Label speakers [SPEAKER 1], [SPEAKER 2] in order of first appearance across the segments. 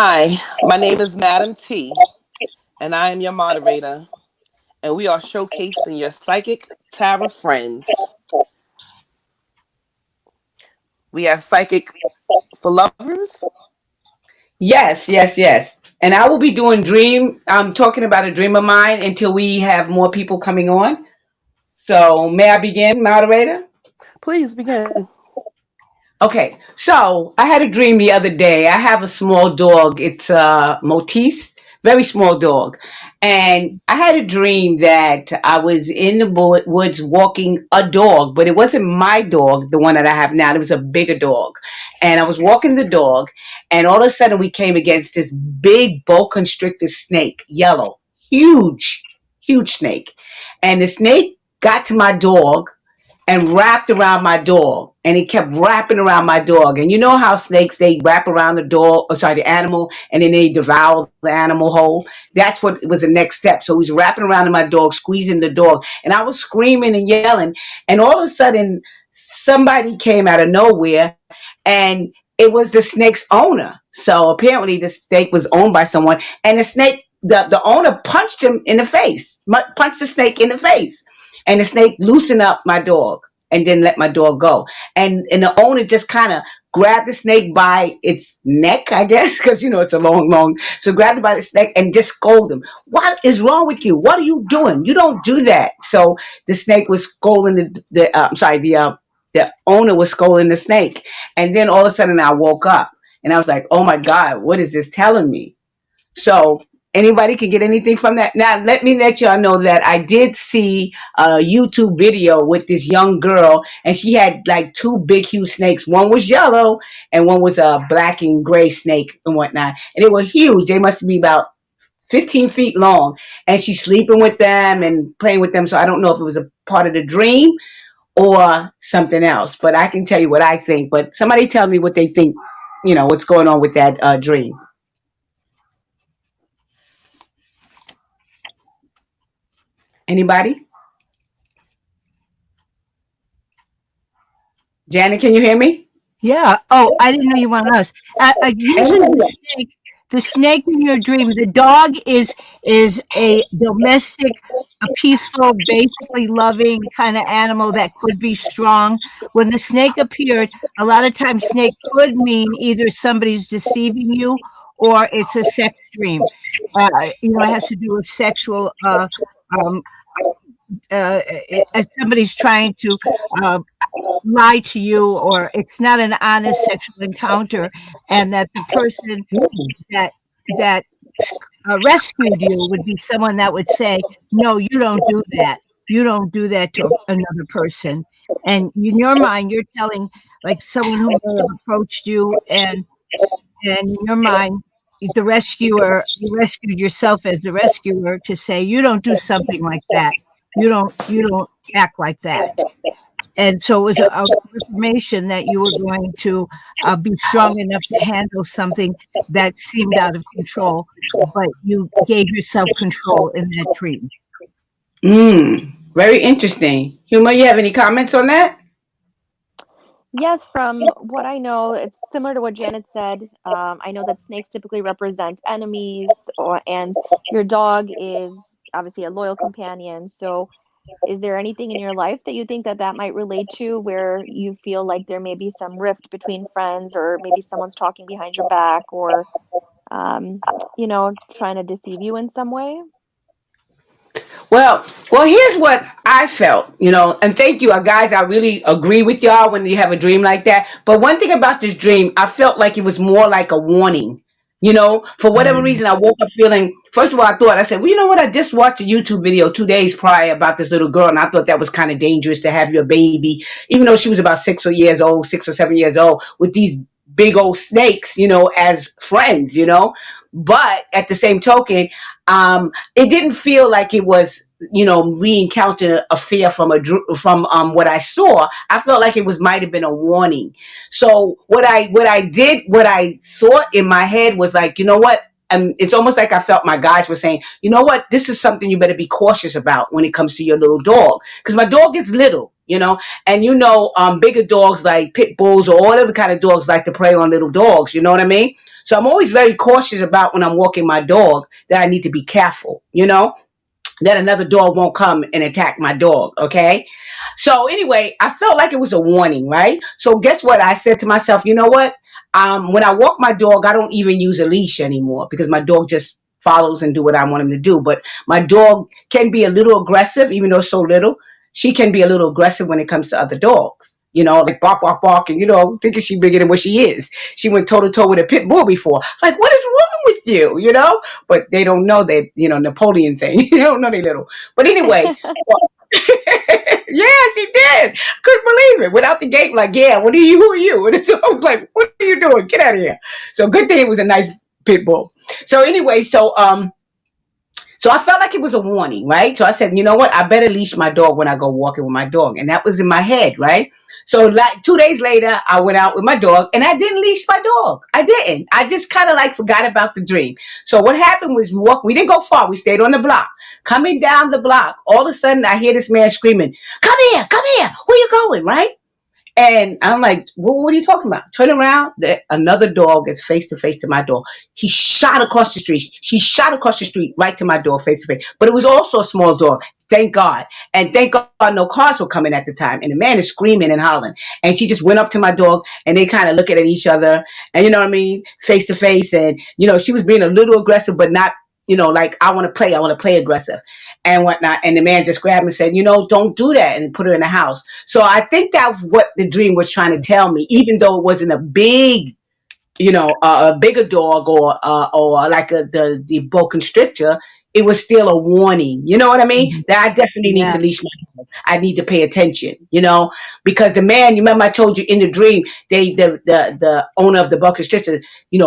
[SPEAKER 1] Hi, my name is Madam T, and I am your moderator, and we are showcasing your psychic tarot friends. We have psychic for lovers.
[SPEAKER 2] Yes, yes, yes. And I will be doing dream. I'm talking about a dream of mine until we have more people coming on. So may I begin, moderator?
[SPEAKER 1] Please begin.
[SPEAKER 2] Okay. So I had a dream the other day. I have a small dog. It's a Maltese, very small dog. And I had a dream that I was in the woods walking a dog, but it wasn't my dog, the one that I have now. It was a bigger dog. And I was walking the dog, and all of a sudden we came against this big boa constrictor snake, yellow, huge, huge snake. And the snake got to my dog and wrapped around my dog, and it kept wrapping around my dog. And you know how snakes, they wrap around the dog, or sorry, the animal, and then they devour the animal whole. That's what was the next step. So he's wrapping around my dog, squeezing the dog, and I was screaming and yelling. And all of a sudden somebody came out of nowhere, and it was the snake's owner. So apparently the snake was owned by someone, and the snake, the owner punched him in the face, punched the snake in the face, and the snake loosened up my dog and then let my dog go. And the owner just kind of grabbed the snake by its neck, I guess, because it's a long. So grabbed it by the neck and just scolded him. What is wrong with you? What are you doing? You don't do that. So the snake was scolding the owner was scolding the snake. And then all of a sudden I woke up and I was like, oh my God, what is this telling me? So anybody can get anything from that. Now, let me let y'all know that I did see a YouTube video with this young girl, and she had like two big, huge snakes. One was yellow, and one was a black and gray snake and whatnot. And they were huge. They must be about 15 feet long. And she's sleeping with them and playing with them. So I don't know if it was a part of the dream or something else. But I can tell you what I think. But somebody tell me what they think, what's going on with that dream. Anybody? Janet, can you hear me?
[SPEAKER 3] Yeah. Oh, I didn't know you wanted us. Usually the snake in your dream, the dog is a domestic, a peaceful, basically loving kind of animal that could be strong. When the snake appeared, a lot of times snake could mean either somebody's deceiving you or it's a sex dream. It has to do with sexual. As somebody's trying to lie to you, or it's not an honest sexual encounter, and that the person that rescued you would be someone that would say, no, you don't do that. You don't do that to another person. And in your mind, you're telling like someone who may have approached you, and in your mind, the rescuer, you rescued yourself as the rescuer to say, you don't do something like that. You don't act like that. And so it was a confirmation that you were going to be strong enough to handle something that seemed out of control, but you gave yourself control in that dream.
[SPEAKER 2] Very interesting. Huma, you have any comments on that?
[SPEAKER 4] Yes, from what I know, it's similar to what Janet said. I know that snakes typically represent enemies, and your dog is obviously a loyal companion. So is there anything in your life that you think that might relate to, where you feel like there may be some rift between friends, or maybe someone's talking behind your back, or trying to deceive you in some way?
[SPEAKER 2] Well, here's what I felt, and thank you, guys. I really agree with y'all when you have a dream like that. But one thing about this dream, I felt like it was more like a warning. For whatever reason, I woke up feeling, first of all, I said, well, you know what? I just watched a YouTube video 2 days prior about this little girl, and I thought that was kind of dangerous to have your baby, even though she was about 6 or 7 years old, with these big old snakes, as friends, But at the same token, it didn't feel like it was, re-encounter a fear from what I saw. I felt like it might have been a warning. So what I thought in my head was like, you know what? It's almost like I felt my guides were saying, you know what? This is something you better be cautious about when it comes to your little dog. Because my dog is little, and bigger dogs like pit bulls or all other kind of dogs like to prey on little dogs. You know what I mean? So I'm always very cautious about when I'm walking my dog that I need to be careful, that another dog won't come and attack my dog. Okay. So anyway, I felt like it was a warning, right? So guess what? I said to myself, you know what? When I walk my dog, I don't even use a leash anymore because my dog just follows and do what I want him to do. But my dog can be a little aggressive, even though so little. She can be a little aggressive when it comes to other dogs. Like bark, bark, bark, and thinking she's bigger than what she is. She went toe to toe with a pit bull before. Like, what is wrong with you? But they don't know that Napoleon thing. They don't know they little. But anyway, yeah, she did. Couldn't believe it. Without the gate, like, yeah, what are you? Who are you? And I was like, what are you doing? Get out of here. So good thing it was a nice pit bull. So anyway, so I felt like it was a warning, right? So I said, you know what? I better leash my dog when I go walking with my dog. And that was in my head, right? So like 2 days later, I went out with my dog and I didn't leash my dog. I didn't. I just kind of like forgot about the dream. So what happened was we didn't go far. We stayed on the block. Coming down the block, all of a sudden I hear this man screaming, come here, where you going, right? And I'm like, what are you talking about? Turn around. Another dog is face to face to my door. He shot across the street. She shot across the street right to my door, face to face. But it was also a small dog. Thank God. And thank God no cars were coming at the time. And the man is screaming and hollering. And she just went up to my dog and they kind of looking at each other. And you know what I mean? Face to face. And, she was being a little aggressive, but not, like I want to play aggressive and whatnot. And the man just grabbed me and said, don't do that, and put her in the house. So I think that's what the dream was trying to tell me, even though it wasn't a big, a bigger dog or like the boa constrictor. It was still a warning. You know what I mean? That I definitely need to leash my dog. I need to pay attention, because the man, you remember I told you in the dream, the owner of the boa constrictor,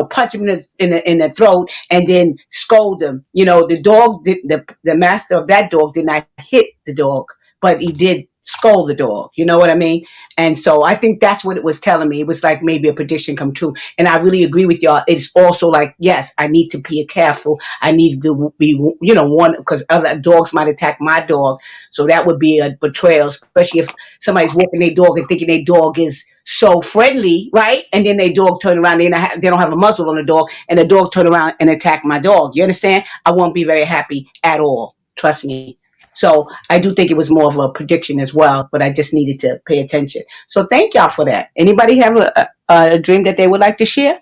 [SPEAKER 2] punch him in the throat and then scold him. The dog, the master of that dog did not hit the dog, but he did scold the dog. You know what I mean? And so I think that's what it was telling me. It was like maybe a prediction come true. And I really agree with y'all. It's also like, yes, I need to be careful. I need to be, one, because other dogs might attack my dog. So that would be a betrayal, especially if somebody's walking their dog and thinking their dog is so friendly, right? And then their dog turn around, they don't have a muzzle on the dog, and the dog turn around and attack my dog. You understand? I won't be very happy at all. Trust me. So I do think it was more of a prediction as well, but I just needed to pay attention. So thank y'all for that. Anybody have a dream that they would like to share?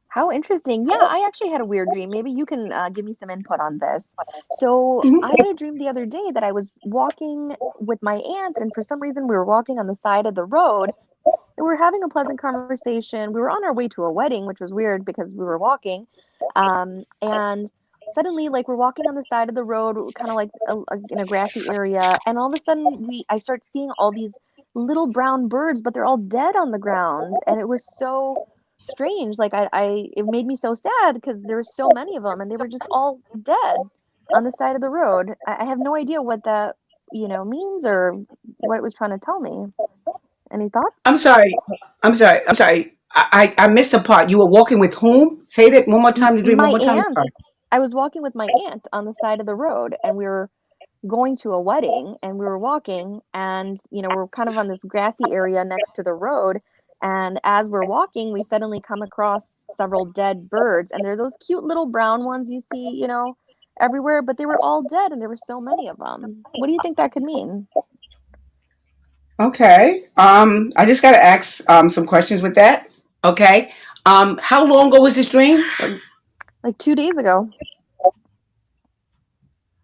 [SPEAKER 4] How interesting. Yeah, I actually had a weird dream. Maybe you can give me some input on this. So I had a dream the other day that I was walking with my aunt, and for some reason we were walking on the side of the road, and we were having a pleasant conversation. We were on our way to a wedding, which was weird because we were walking. And suddenly, like, we're walking on the side of the road, kind of like in a grassy area, and all of a sudden I start seeing all these little brown birds, but they're all dead on the ground, and it was so strange. Like, it made me so sad because there were so many of them, and they were just all dead on the side of the road. I have no idea what that means or what it was trying to tell me. Any thoughts?
[SPEAKER 2] I'm sorry. I missed a part. You were walking with whom? Say that one more time. The dream one more time.
[SPEAKER 4] I was walking with my aunt on the side of the road, and we were going to a wedding, and we were walking, and we're kind of on this grassy area next to the road, and as we're walking, we suddenly come across several dead birds, and they're those cute little brown ones you see everywhere, but they were all dead, and there were so many of them. What do you think that could mean?
[SPEAKER 2] Okay. I just got to ask some questions with that. Okay. How long ago was this dream?
[SPEAKER 4] Like 2 days ago.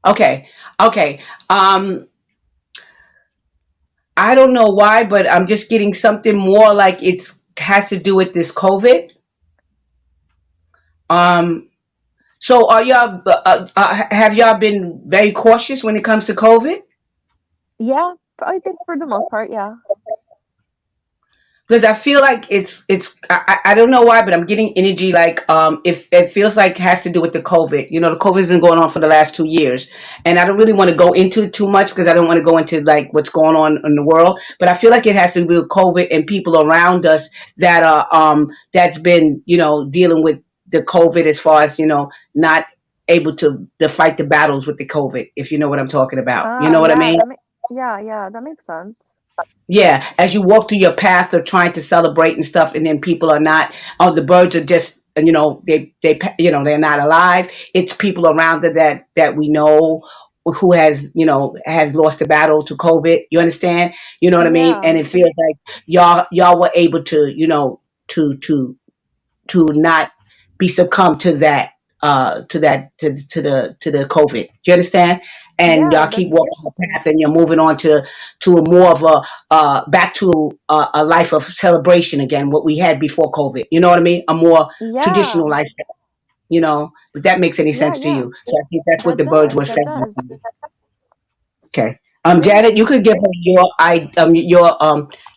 [SPEAKER 2] Okay. I don't know why, but I'm just getting something more like it has to do with this COVID. So are y'all have y'all been very cautious when it comes to COVID?
[SPEAKER 4] Yeah, I think for the most part, yeah.
[SPEAKER 2] Because I feel like I don't know why, but I'm getting energy like if it feels like it has to do with the COVID. The COVID's been going on for the last 2 years, and I don't really want to go into it too much because I don't want to go into like what's going on in the world. But I feel like it has to do with COVID and people around us that are that's been dealing with the COVID as far as not able to fight the battles with the COVID. If you know what I'm talking about, you know what I mean?
[SPEAKER 4] Yeah, that makes sense.
[SPEAKER 2] Yeah, as you walk through your path of trying to celebrate and stuff, and then people are not, or the birds are just, they're not alive. It's people around it that we know who has lost the battle to COVID. You understand? You know what I mean?
[SPEAKER 4] Yeah.
[SPEAKER 2] And it feels like y'all were able to, to not be succumb to that to the COVID. Do you understand? And
[SPEAKER 4] Yeah,
[SPEAKER 2] y'all
[SPEAKER 4] that's
[SPEAKER 2] keep walking the
[SPEAKER 4] interesting.
[SPEAKER 2] path, and you're moving on to a more of a back to a life of celebration again, what we had before COVID. You know what I mean? A more
[SPEAKER 4] Yeah.
[SPEAKER 2] traditional life. If that makes any
[SPEAKER 4] Yeah,
[SPEAKER 2] sense to
[SPEAKER 4] yeah.
[SPEAKER 2] you. So I think that's what
[SPEAKER 4] That
[SPEAKER 2] the birds
[SPEAKER 4] does.
[SPEAKER 2] were
[SPEAKER 4] That
[SPEAKER 2] saying.
[SPEAKER 4] does.
[SPEAKER 2] Okay.
[SPEAKER 4] Great.
[SPEAKER 2] Janet, you could give her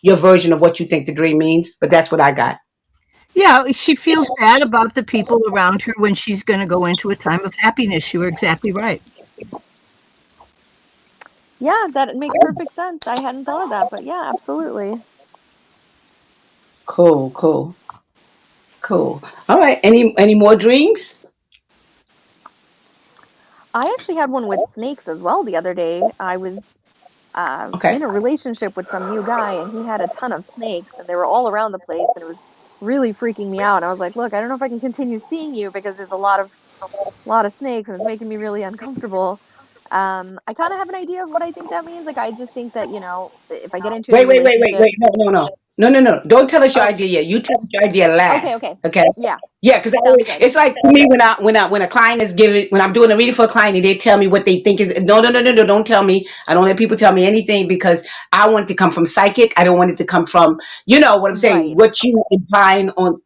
[SPEAKER 2] your version of what you think the dream means, but that's what I got.
[SPEAKER 3] Yeah, she feels bad about the people around her when she's going to go into a time of happiness. You were exactly right.
[SPEAKER 4] Yeah, that makes perfect sense. I hadn't thought of that, but yeah, absolutely.
[SPEAKER 2] Cool, cool, cool. All right. Any more dreams?
[SPEAKER 4] I actually had one with snakes as well the other day. I was
[SPEAKER 2] Okay.
[SPEAKER 4] in a relationship with some new guy, and he had a ton of snakes, and they were all around the place, and it was really freaking me out. And I was like, "Look, I don't know if I can continue seeing you because there's a lot of snakes, and it's making me really uncomfortable." I kind of have an idea of what I think that means. Like, I just think that if I get into a
[SPEAKER 2] Wait,
[SPEAKER 4] new
[SPEAKER 2] wait, wait, wait,
[SPEAKER 4] relationship,
[SPEAKER 2] wait. No, no, no. No, no, no. Don't tell us your
[SPEAKER 4] oh,
[SPEAKER 2] idea yet. You tell us your idea
[SPEAKER 4] okay,
[SPEAKER 2] last.
[SPEAKER 4] okay,
[SPEAKER 2] Okay.
[SPEAKER 4] yeah,
[SPEAKER 2] Yeah, because
[SPEAKER 4] sounds good.
[SPEAKER 2] it's like to me when a client is giving when I'm doing a reading for a client and they tell me what they think is no, don't tell me. I don't let people tell me anything because I want it to come from psychic. I don't want it to come from what I'm saying,
[SPEAKER 4] Right,
[SPEAKER 2] what you implying on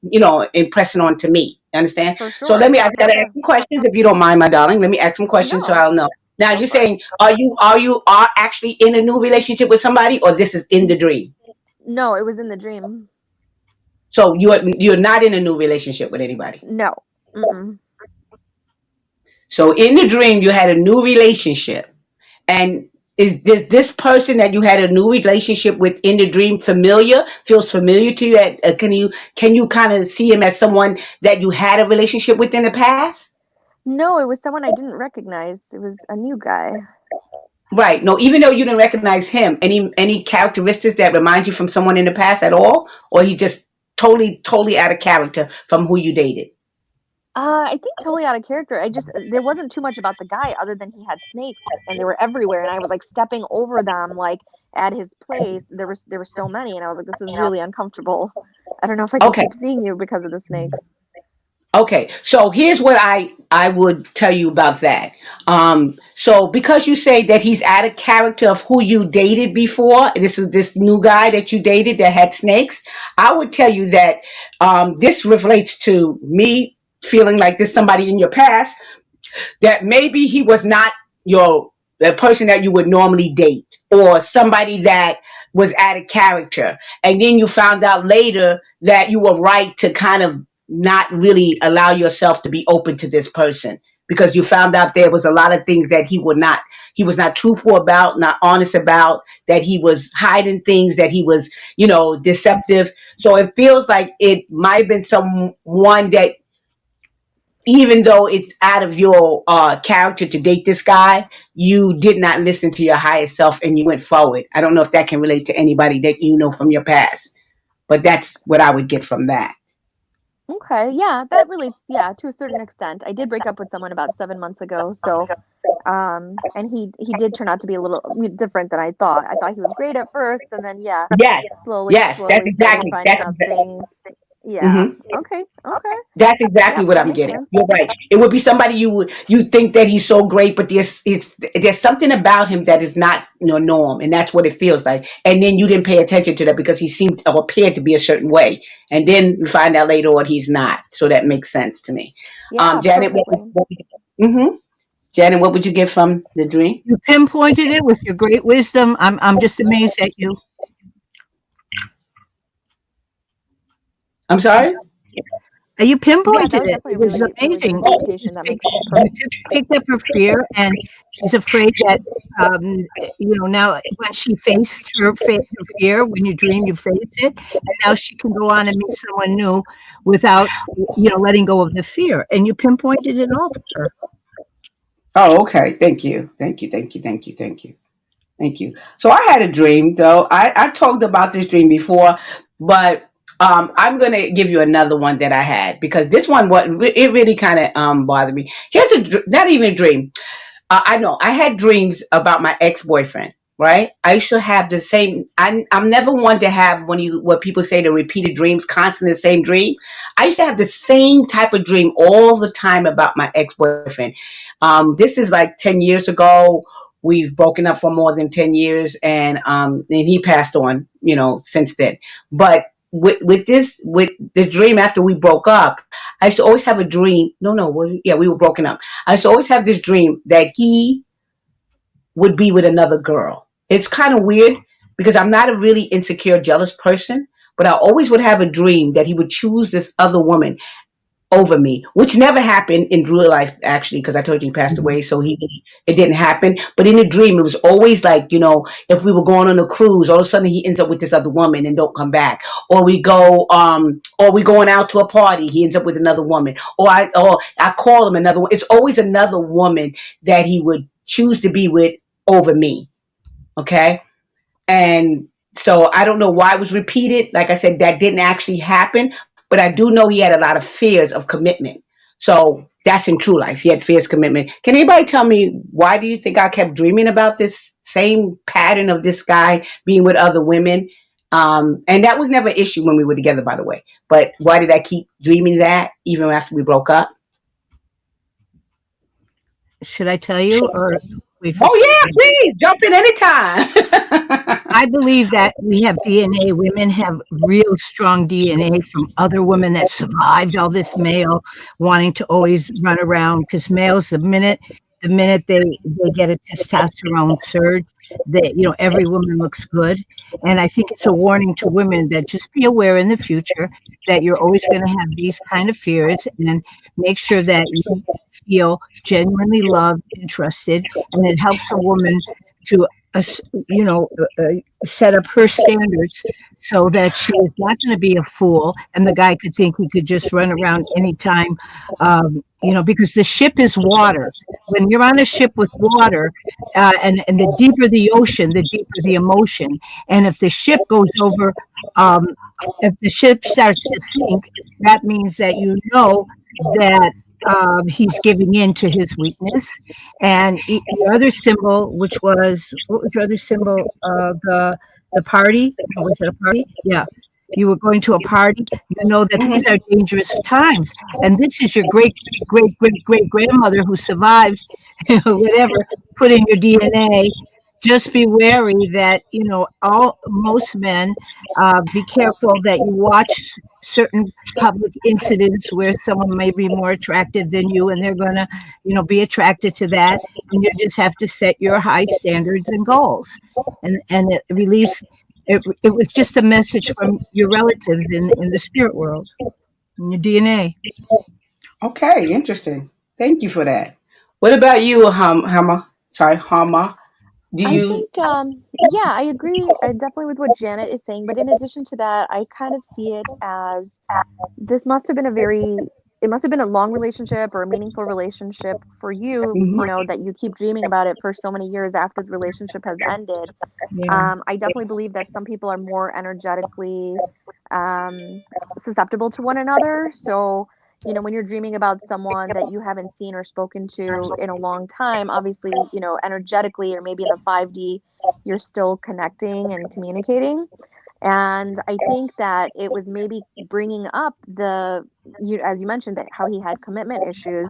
[SPEAKER 2] impressing on to me. You understand?
[SPEAKER 4] for
[SPEAKER 2] So
[SPEAKER 4] sure,
[SPEAKER 2] I
[SPEAKER 4] for
[SPEAKER 2] gotta ask
[SPEAKER 4] sure.
[SPEAKER 2] some questions if you don't mind, my darling. Let me ask some questions so
[SPEAKER 4] No,
[SPEAKER 2] I'll know. Now
[SPEAKER 4] go
[SPEAKER 2] you're
[SPEAKER 4] for it.
[SPEAKER 2] saying are actually in a new relationship with somebody or this is in the dream?
[SPEAKER 4] No, it was in the dream.
[SPEAKER 2] So you're not in a new relationship with anybody.
[SPEAKER 4] No. Mm-mm.
[SPEAKER 2] So in the dream you had a new relationship. And is this person that you had a new relationship with in the dream feels familiar to you? Can you kind of see him as someone that you had a relationship with in the past?
[SPEAKER 4] No, it was someone I didn't recognize. It was a new guy.
[SPEAKER 2] Right. No, even though you didn't recognize him, any characteristics that remind you from someone in the past at all, or he just totally out of character from who you dated.
[SPEAKER 4] I think totally out of character. There wasn't too much about the guy other than he had snakes and they were everywhere, and I was like stepping over them like at his place. There were so many, and I was like, this is really uncomfortable. I don't know if I can
[SPEAKER 2] Okay.
[SPEAKER 4] keep seeing you because of the snakes.
[SPEAKER 2] Okay, so here's what I would tell you about that. So because you say that he's out of character of who you dated before, this is this new guy that you dated that had snakes. I would tell you that this relates to me feeling like there's somebody in your past that maybe he was not the person that you would normally date, or somebody that was out of character, and then you found out later that you were right to kind of not really allow yourself to be open to this person because you found out there was a lot of things that he was not truthful about, not honest about, that he was hiding things, that he was deceptive. So it feels like it might have been someone that, even though it's out of your character to date this guy, you did not listen to your higher self and you went forward. I don't know if that can relate to anybody that you know from your past, but that's what I would get from that.
[SPEAKER 4] Okay, yeah, that relates, yeah, to a certain extent. I did break up with someone about 7 months ago, so and he did turn out to be a little different than I thought. I thought he was great at first, and then yeah,
[SPEAKER 2] Yes,
[SPEAKER 4] slowly,
[SPEAKER 2] yes,
[SPEAKER 4] slowly started finding out things. Yeah.
[SPEAKER 2] mhm.
[SPEAKER 4] Okay. Okay.
[SPEAKER 2] That's exactly
[SPEAKER 4] Yep,
[SPEAKER 2] what
[SPEAKER 4] that
[SPEAKER 2] I'm
[SPEAKER 4] makes
[SPEAKER 2] getting.
[SPEAKER 4] sense.
[SPEAKER 2] You're right. It would be somebody you think that he's so great, but there's something about him that is not your norm, and that's what it feels like. And then you didn't pay attention to that because he seemed or appeared to be a certain way, and then you find out later on he's not. So that makes sense to me.
[SPEAKER 4] Yeah,
[SPEAKER 2] Janet,
[SPEAKER 4] perfectly.
[SPEAKER 2] Janet, what would you get from the dream?
[SPEAKER 3] You pinpointed it with your great wisdom. I'm just amazed at you.
[SPEAKER 2] I'm sorry.
[SPEAKER 3] You
[SPEAKER 4] Yeah, that
[SPEAKER 3] pinpointed
[SPEAKER 4] was
[SPEAKER 3] it.
[SPEAKER 4] definitely
[SPEAKER 3] It was
[SPEAKER 4] really good
[SPEAKER 3] amazing.
[SPEAKER 4] interpretation. That makes perfect.
[SPEAKER 3] You picked up her fear, and she's afraid that now when she faced her fear, when you dream, you face it, and now she can go on and meet someone new without letting go of the fear. And you pinpointed it all for her.
[SPEAKER 2] Oh, okay. Thank you. Thank you. Thank you. Thank you. Thank you. Thank you. So I had a dream, though. I talked about this dream before, but I'm going to give you another one that I had because this one, it really kind of bothered me. Here's not even a dream. I know I had dreams about my ex-boyfriend, right? I used to have the same. I'm never one to have what people say the repeated dreams, constant the same dream. I used to have the same type of dream all the time about my ex-boyfriend. This is like 10 years ago. We've broken up for more than 10 years, and he passed on, since then. But with the dream after we broke up, I used to always have a dream. Yeah, we were broken up. I used to always have this dream that he would be with another girl. It's kind of weird because I'm not a really insecure, jealous person, but I always would have a dream that he would choose this other woman over me, which never happened in real life, actually, because I told you he passed away, so it didn't happen. But in a dream, it was always like, if we were going on a cruise, all of a sudden he ends up with this other woman and don't come back, or we going out to a party, he ends up with another woman, or I call him another one. It's always another woman that he would choose to be with over me. Okay, and so I don't know why it was repeated. Like I said, that didn't actually happen, but I do know he had a lot of fears of commitment. So that's in true life. He had fears of commitment. Can anybody tell me why do you think I kept dreaming about this same pattern of this guy being with other women? And that was never an issue when we were together, by the way. But why did I keep dreaming that even after we broke up?
[SPEAKER 3] Should I tell you, or wait for?
[SPEAKER 2] Oh yeah, please jump in anytime.
[SPEAKER 3] I believe that we have DNA. Women have real strong DNA from other women that survived all this male wanting to always run around. Because males, the minute they get a testosterone surge, every woman looks good. And I think it's a warning to women that just be aware in the future that you're always going to have these kind of fears, and make sure that you feel genuinely loved and trusted. And it helps a woman to set up her standards so that she is not going to be a fool, and the guy could think he could just run around anytime, because the ship is water. When you're on a ship with water, and the deeper the ocean, the deeper the emotion. And if the ship goes over, if the ship starts to sink, that means that that he's giving in to his weakness. And your other symbol, which was, what was your other symbol? The party? Was it a party? Yeah. You were going to a party. You know that these are dangerous times. And this is your great grandmother who survived, whatever, put in your DNA. Just be wary that, most men, be careful that you watch certain public incidents where someone may be more attractive than you, and they're going to, be attracted to that. And you just have to set your high standards and goals. And it was just a message from your relatives in the spirit world, in your DNA.
[SPEAKER 2] Okay, interesting. Thank you for that. What about you, Hama? Sorry, Hama.
[SPEAKER 4] I think, yeah, I agree definitely with what Janet is saying. But in addition to that, I kind of see it as this must have been it must have been a long relationship or a meaningful relationship for you, that you keep dreaming about it for so many years after the relationship has ended.
[SPEAKER 3] Yeah.
[SPEAKER 4] I definitely believe that some people are more energetically susceptible to one another. So, when you're dreaming about someone that you haven't seen or spoken to in a long time, obviously, energetically or maybe in the 5D, you're still connecting and communicating. And I think that it was maybe bringing up as you mentioned, that how he had commitment issues.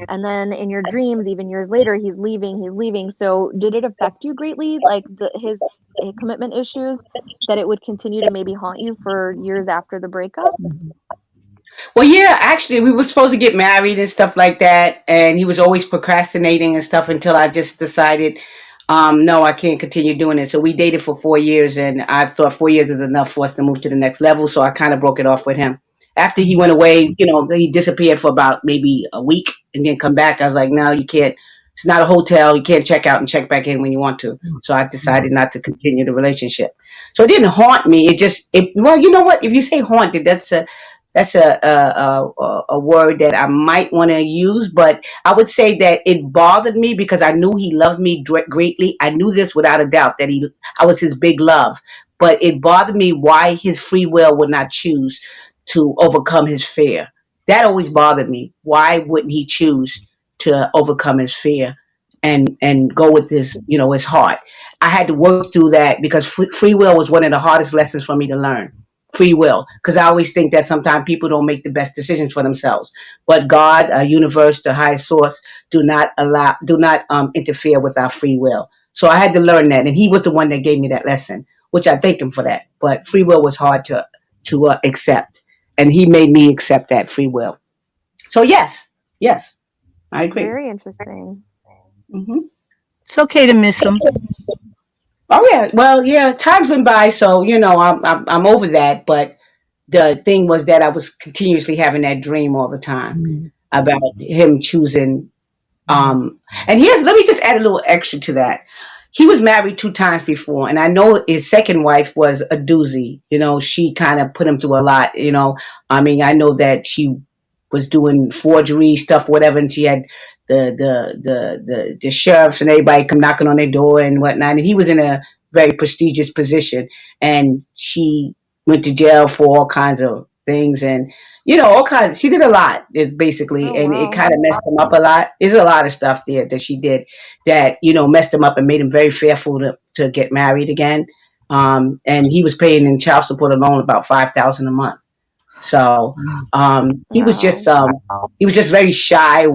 [SPEAKER 4] And then in your dreams, even years later, he's leaving. So did it affect you greatly, like his commitment issues, that it would continue to maybe haunt you for years after the breakup?
[SPEAKER 2] Well, yeah, actually, we were supposed to get married and stuff like that, and he was always procrastinating and stuff until I just decided, no, I can't continue doing it. So we dated for 4 years, and I thought 4 years is enough for us to move to the next level. So I kind of broke it off with him. After he went away, he disappeared for about maybe a week and then come back. I was like, no, you can't. It's not a hotel. You can't check out and check back in when you want to. So I decided not to continue the relationship. So it didn't haunt me. Well, you know what? If you say haunted, that's That's a word that I might want to use, but I would say that it bothered me because I knew he loved me greatly. I knew this without a doubt that I was his big love, but it bothered me why his free will would not choose to overcome his fear. That always bothered me. Why wouldn't he choose to overcome his fear and go with his, his heart? I had to work through that because free will was one of the hardest lessons for me to learn. Free will, because I always think that sometimes people don't make the best decisions for themselves, but God, universe, the highest source, do not interfere with our free will. So I had to learn that, and he was the one that gave me that lesson, which I thank him for that. But free will was hard to accept, and he made me accept that free will. So yes, I agree.
[SPEAKER 4] Very interesting.
[SPEAKER 2] Hmm.
[SPEAKER 3] It's okay to miss them.
[SPEAKER 2] Oh yeah, well yeah, time's been by, so I'm over that. But the thing was that I was continuously having that dream all the time about him choosing. And let me just add a little extra to that. He was married 2 times before, and I know his second wife was a doozy. She kind of put him through a lot. I mean, I know that she was doing forgery stuff, whatever, and she had the sheriffs and everybody come knocking on their door and whatnot. And he was in a very prestigious position, and she went to jail for all kinds of things, and all kinds. She did a lot, is basically,
[SPEAKER 4] Oh,
[SPEAKER 2] and it
[SPEAKER 4] wow.
[SPEAKER 2] kind of messed him up a lot. There's a lot of stuff there that she did that messed him up and made him very fearful to get married again. And he was paying in child support alone about $5,000 a month. So he was just
[SPEAKER 4] Wow.
[SPEAKER 2] very shy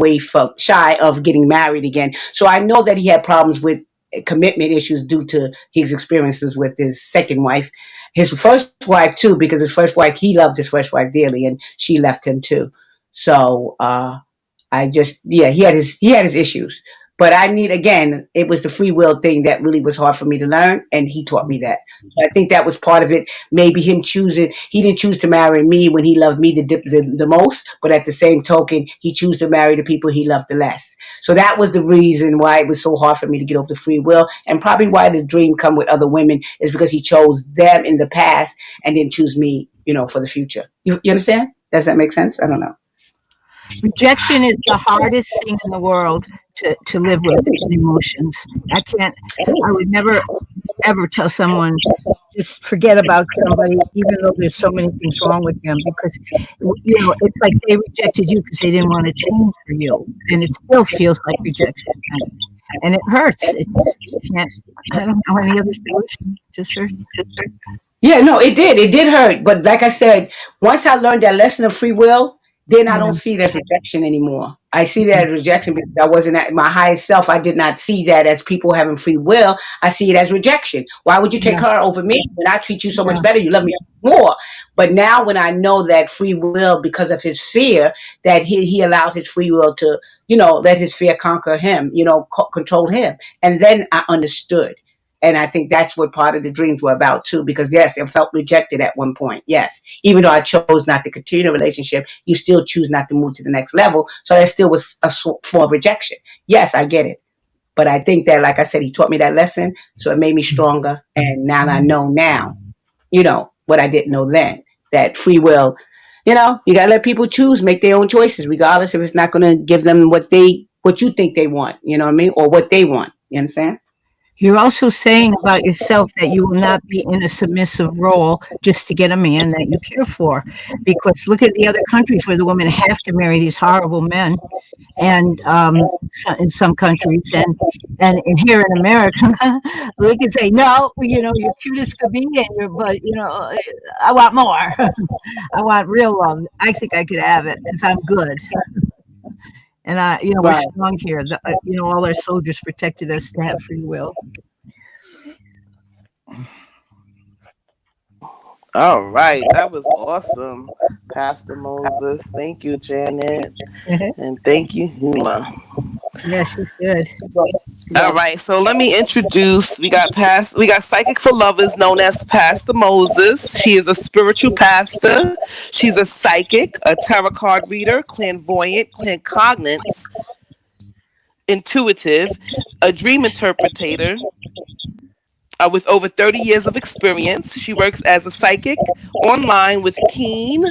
[SPEAKER 2] of getting married again. So I know that he had problems with commitment issues due to his experiences with his second wife, his first wife too, because he loved his first wife dearly, and she left him too. So he had his issues. But it was the free will thing that really was hard for me to learn, and he taught me that. So I think that was part of it. Maybe him choosing, he didn't choose to marry me when he loved me the most, but at the same token, he chose to marry the people he loved the less. So that was the reason why it was so hard for me to get over the free will, and probably why the dream come with other women is because he chose them in the past and didn't choose me, for the future. You understand? Does that make sense? I don't know.
[SPEAKER 3] Rejection is the hardest thing in the world to live with in emotions. I would never ever tell someone just forget about somebody, even though there's so many things wrong with them, because it's like they rejected you because they didn't want to change for you, and it still feels like rejection, and it hurts. It just can't. I don't know any other solution. It just hurts.
[SPEAKER 2] Yeah, no, it did. It did hurt. But like I said, once I learned that lesson of free will, then I
[SPEAKER 3] Yeah.
[SPEAKER 2] don't see it as rejection anymore. I see that as rejection because I wasn't at my highest self. I did not see that as people having free will. I see it as rejection. Why would you take
[SPEAKER 3] Yeah.
[SPEAKER 2] her over me when I treat you so much
[SPEAKER 3] Yeah.
[SPEAKER 2] better? You love me more. But now when I know that free will, because of his fear, that he allowed his free will to, let his fear conquer him, control him. And then I understood. And I think that's what part of the dreams were about too, because yes, I felt rejected at one point. Yes, even though I chose not to continue the relationship, you still choose not to move to the next level. So that still was a form of rejection. Yes, I get it. But I think that, like I said, he taught me that lesson. So it made me stronger. And now I know what I didn't know then, that free will, you got to let people choose, make their own choices, regardless if it's not going to give them what you think they want, you know what I mean? Or what they want. You understand?
[SPEAKER 3] You're also saying about yourself that you will not be in a submissive role just to get a man that you care for. Because look at the other countries where the women have to marry these horrible men, and in some countries, and here in America, we can say no. You're cute as could be, but I want more. I want real love. I think I could have it because I'm good. And we're
[SPEAKER 2] Right.
[SPEAKER 3] strong here. All our soldiers protected us to have free will.
[SPEAKER 1] All right, that was awesome, Pastor Moses. Thank you, Janet, and thank you, Huma.
[SPEAKER 3] Yeah, she's good.
[SPEAKER 1] All right, so let me introduce. We got Psychic for Lovers, known as Pastor Moses. She is a spiritual pastor. She's a psychic, a tarot card reader, clairvoyant, claircognate, intuitive, a dream interpreter, with over 30 years of experience. She works as a psychic online with keen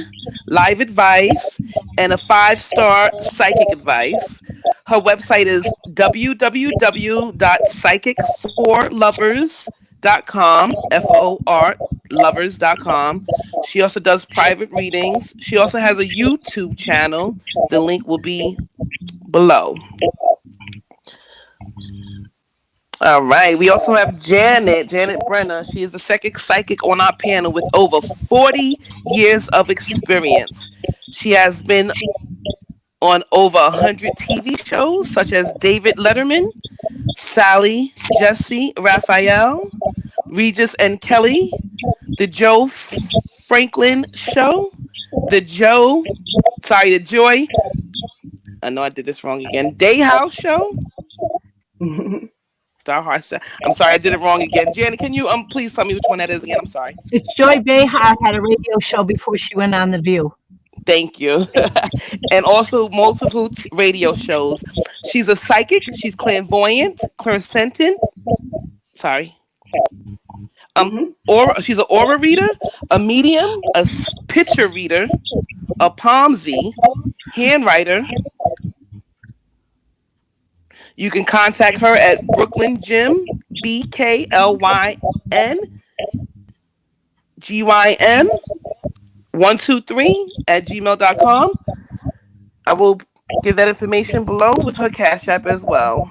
[SPEAKER 1] live advice and a 5-star psychic advice. Her website is www.psychic4lovers.com, FOR lovers.com. She also does private readings. She also has a YouTube channel. The link will be below. All right. We also have Janet Brenner. She is the second psychic on our panel with over 40 years of experience. She has been on over 100 TV shows such as David Letterman, Sally, Jesse, Raphael, Regis and Kelly, The Joe Franklin Show, The Joy, I know I did this wrong again, Day House Show. I'm sorry, I did it wrong again. Janet, can you please tell me which one that is again? I'm sorry.
[SPEAKER 3] It's Joy Behar had a radio show before she went on The View.
[SPEAKER 1] Thank you. And also multiple radio shows. She's a psychic. She's clairvoyant, clairsentient. Sorry. She's an aura reader, a medium, a picture reader, a palmsy, handwriter. You can contact her at Brooklyn Gym, BKLYN GYM123 at gmail.com. I will give that information below with her Cash App as well.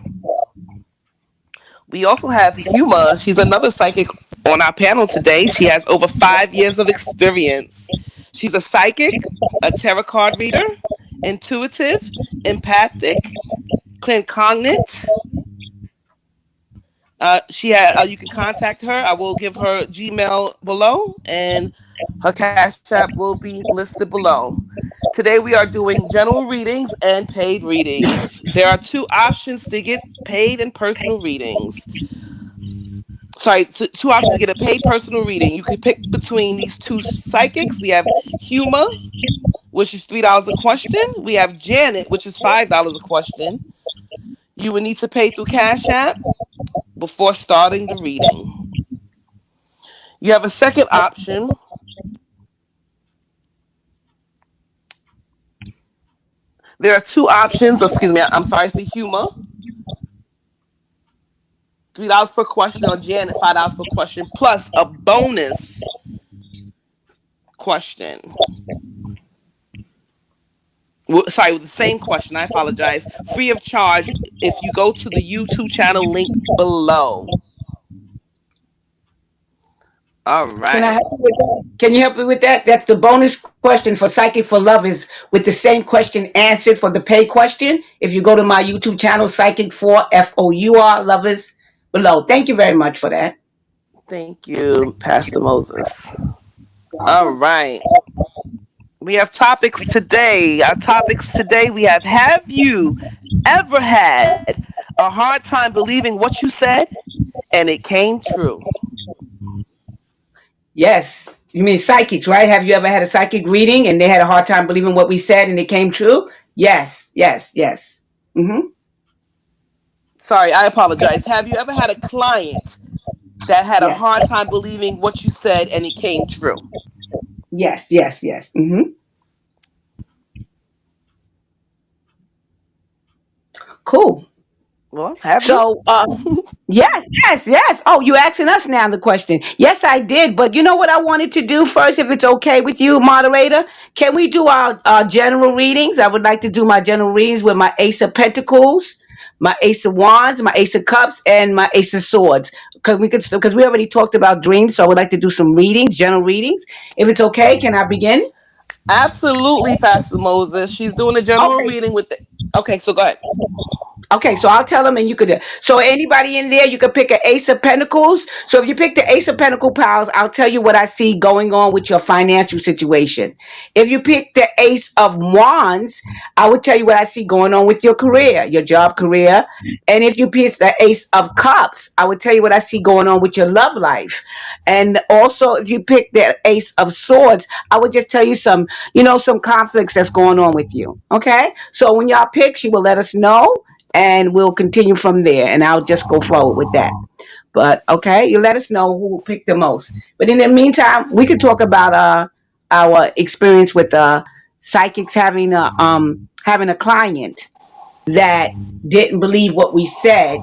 [SPEAKER 1] We also have Huma. She's another psychic on our panel today. She has over 5 years of experience. She's a psychic, a tarot card reader, intuitive, empathic, claircognate. You can contact her. I will give her Gmail below, and her Cash App will be listed below. Today we are doing general readings and paid readings. There are 2 options to get paid and personal readings. Sorry, 2 options to get a paid personal reading. You can pick between these 2 psychics. We have Huma, which is $3 a question. We have Janet, which is $5 a question. You would need to pay through Cash App before starting the reading. You have a second option. There are 2 options. Excuse me. I'm sorry for Huma. $3 per question, or Janet, $5 per question, plus a bonus question. With the same question. I apologize. Free of charge if you go to the YouTube channel link below. All right.
[SPEAKER 2] Can you help me with that? That's the bonus question for Psychic for Lovers, with the same question answered for the pay question. If you go to my YouTube channel, Psychic for FOUR Lovers below. Thank you very much for that.
[SPEAKER 1] Thank you, Pastor Moses. All right. We have topics today. Our topics today, we have you ever had a hard time believing what you said and it came true?
[SPEAKER 2] Yes. You mean psychics, right? Have you ever had a psychic reading and they had a hard time believing what we said and it came true? Yes. Mm-hmm.
[SPEAKER 1] Sorry, I apologize. Have you ever had a client that had a hard time believing what you said and it came true?
[SPEAKER 2] Yes. Mm-hmm. Cool.
[SPEAKER 1] Well, have
[SPEAKER 2] so, yes. Oh, you asking us now the question. Yes, I did. But you know what I wanted to do first, if it's okay with you, moderator? Can we do our general readings? I would like to do my general readings with my Ace of Pentacles, my Ace of Wands, my Ace of Cups, and my Ace of Swords. Because we already talked about dreams, so I would like to do some readings, general readings. If it's okay, can I begin?
[SPEAKER 1] Absolutely, Pastor Moses. She's doing a general reading with the... Okay, so go ahead.
[SPEAKER 2] Okay, so I'll tell them, and you could. So anybody in there, you could pick an Ace of Pentacles. So if you pick the Ace of Pentacle pals, I'll tell you what I see going on with your financial situation. If you pick the Ace of Wands, I would tell you what I see going on with your career, your job career. And if you pick the Ace of Cups, I would tell you what I see going on with your love life. And also, if you pick the Ace of Swords, I would just tell you some conflicts that's going on with you. Okay, so when y'all pick, she will let us know. And we'll continue from there, and I'll just go forward with that. But okay, you let us know who picked the most. But in the meantime, we could talk about our experience with psychics having a client that didn't believe what we said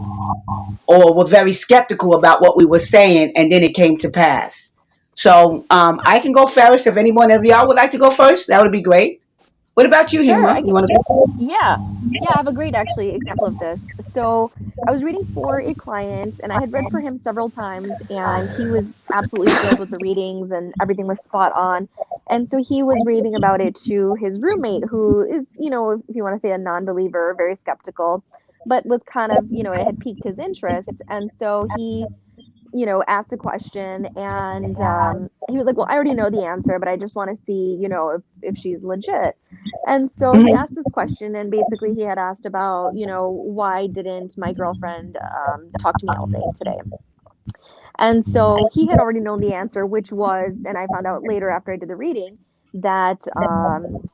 [SPEAKER 2] or were very skeptical about what we were saying, and then it came to pass. So I can go first. If anyone of y'all would like to go first, that would be great. What about you,
[SPEAKER 4] Sure,
[SPEAKER 2] Hima? You want to go?
[SPEAKER 4] yeah, I have a great actually example of this. So I was reading for a client, and I had read for him several times, and he was absolutely thrilled with the readings, and everything was spot on. And so he was raving about it to his roommate, who is, if you want to say a non-believer, very skeptical, but was kind of, it had piqued his interest, and so he asked a question, and he was like, well, I already know the answer, but I just want to see, if she's legit. And so he asked this question, and basically he had asked about, why didn't my girlfriend talk to me all day today? And so he had already known the answer, which was, and I found out later after I did the reading, that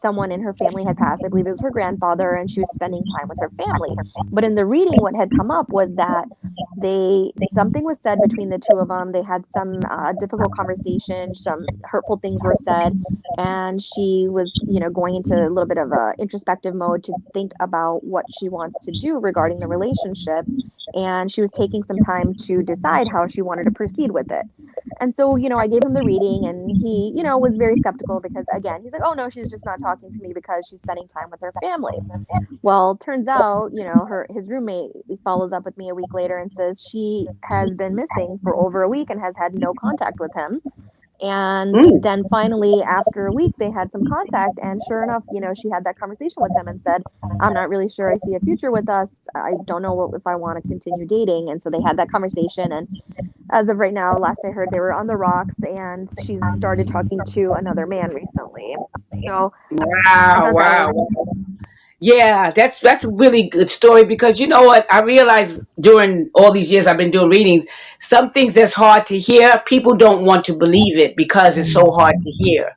[SPEAKER 4] someone in her family had passed. I believe it was her grandfather, and she was spending time with her family. But in the reading, what had come up was that something was said between the two of them. They had some difficult conversation, some hurtful things were said, and she was, going into a little bit of a introspective mode to think about what she wants to do regarding the relationship. And she was taking some time to decide how she wanted to proceed with it. And so, I gave him the reading, and he, was very skeptical because, again, he's like, oh, no, she's just not talking to me because she's spending time with her family. Well, turns out, his roommate follows up with me a week later and says she has been missing for over a week and has had no contact with him. And then finally, after a week, they had some contact, and sure enough, she had that conversation with him and said, I'm not really sure I see a future with us. I don't know if I want to continue dating. And so they had that conversation, and as of right now, last I heard, they were on the rocks, and she's started talking to another man recently. So
[SPEAKER 2] Wow. Yeah, that's a really good story, because you know what? I realized during all these years I've been doing readings, some things that's hard to hear, people don't want to believe it because it's so hard to hear,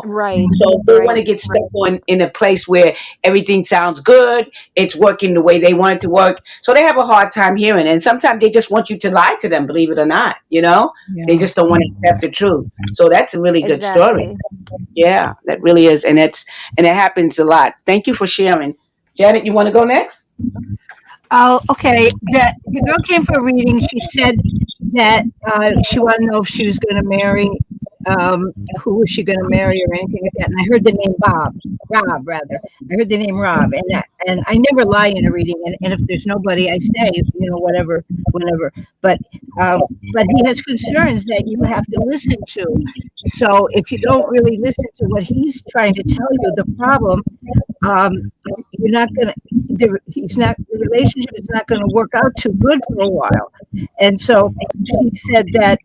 [SPEAKER 4] Right.
[SPEAKER 2] So they want to get stuck in a place where everything sounds good, it's working the way they want it to work. So they have a hard time hearing, and sometimes they just want you to lie to them, believe it or not, They just don't want to accept the truth. So that's a really good story. Yeah, that really is. And it happens a lot. Thank you for sharing. Janet, you want to go next?
[SPEAKER 3] Oh, okay. The girl came for a reading. She said that she wanted to know if she was going to marry, who was she going to marry or anything like that. And I heard the name Rob, rather. I heard the name Rob. And I never lie in a reading. And if there's nobody, I say, whatever. But he has concerns that you have to listen to. So if you don't really listen to what he's trying to tell you, the problem, you're not going to, the relationship is not going to work out too good for a while. And so she said that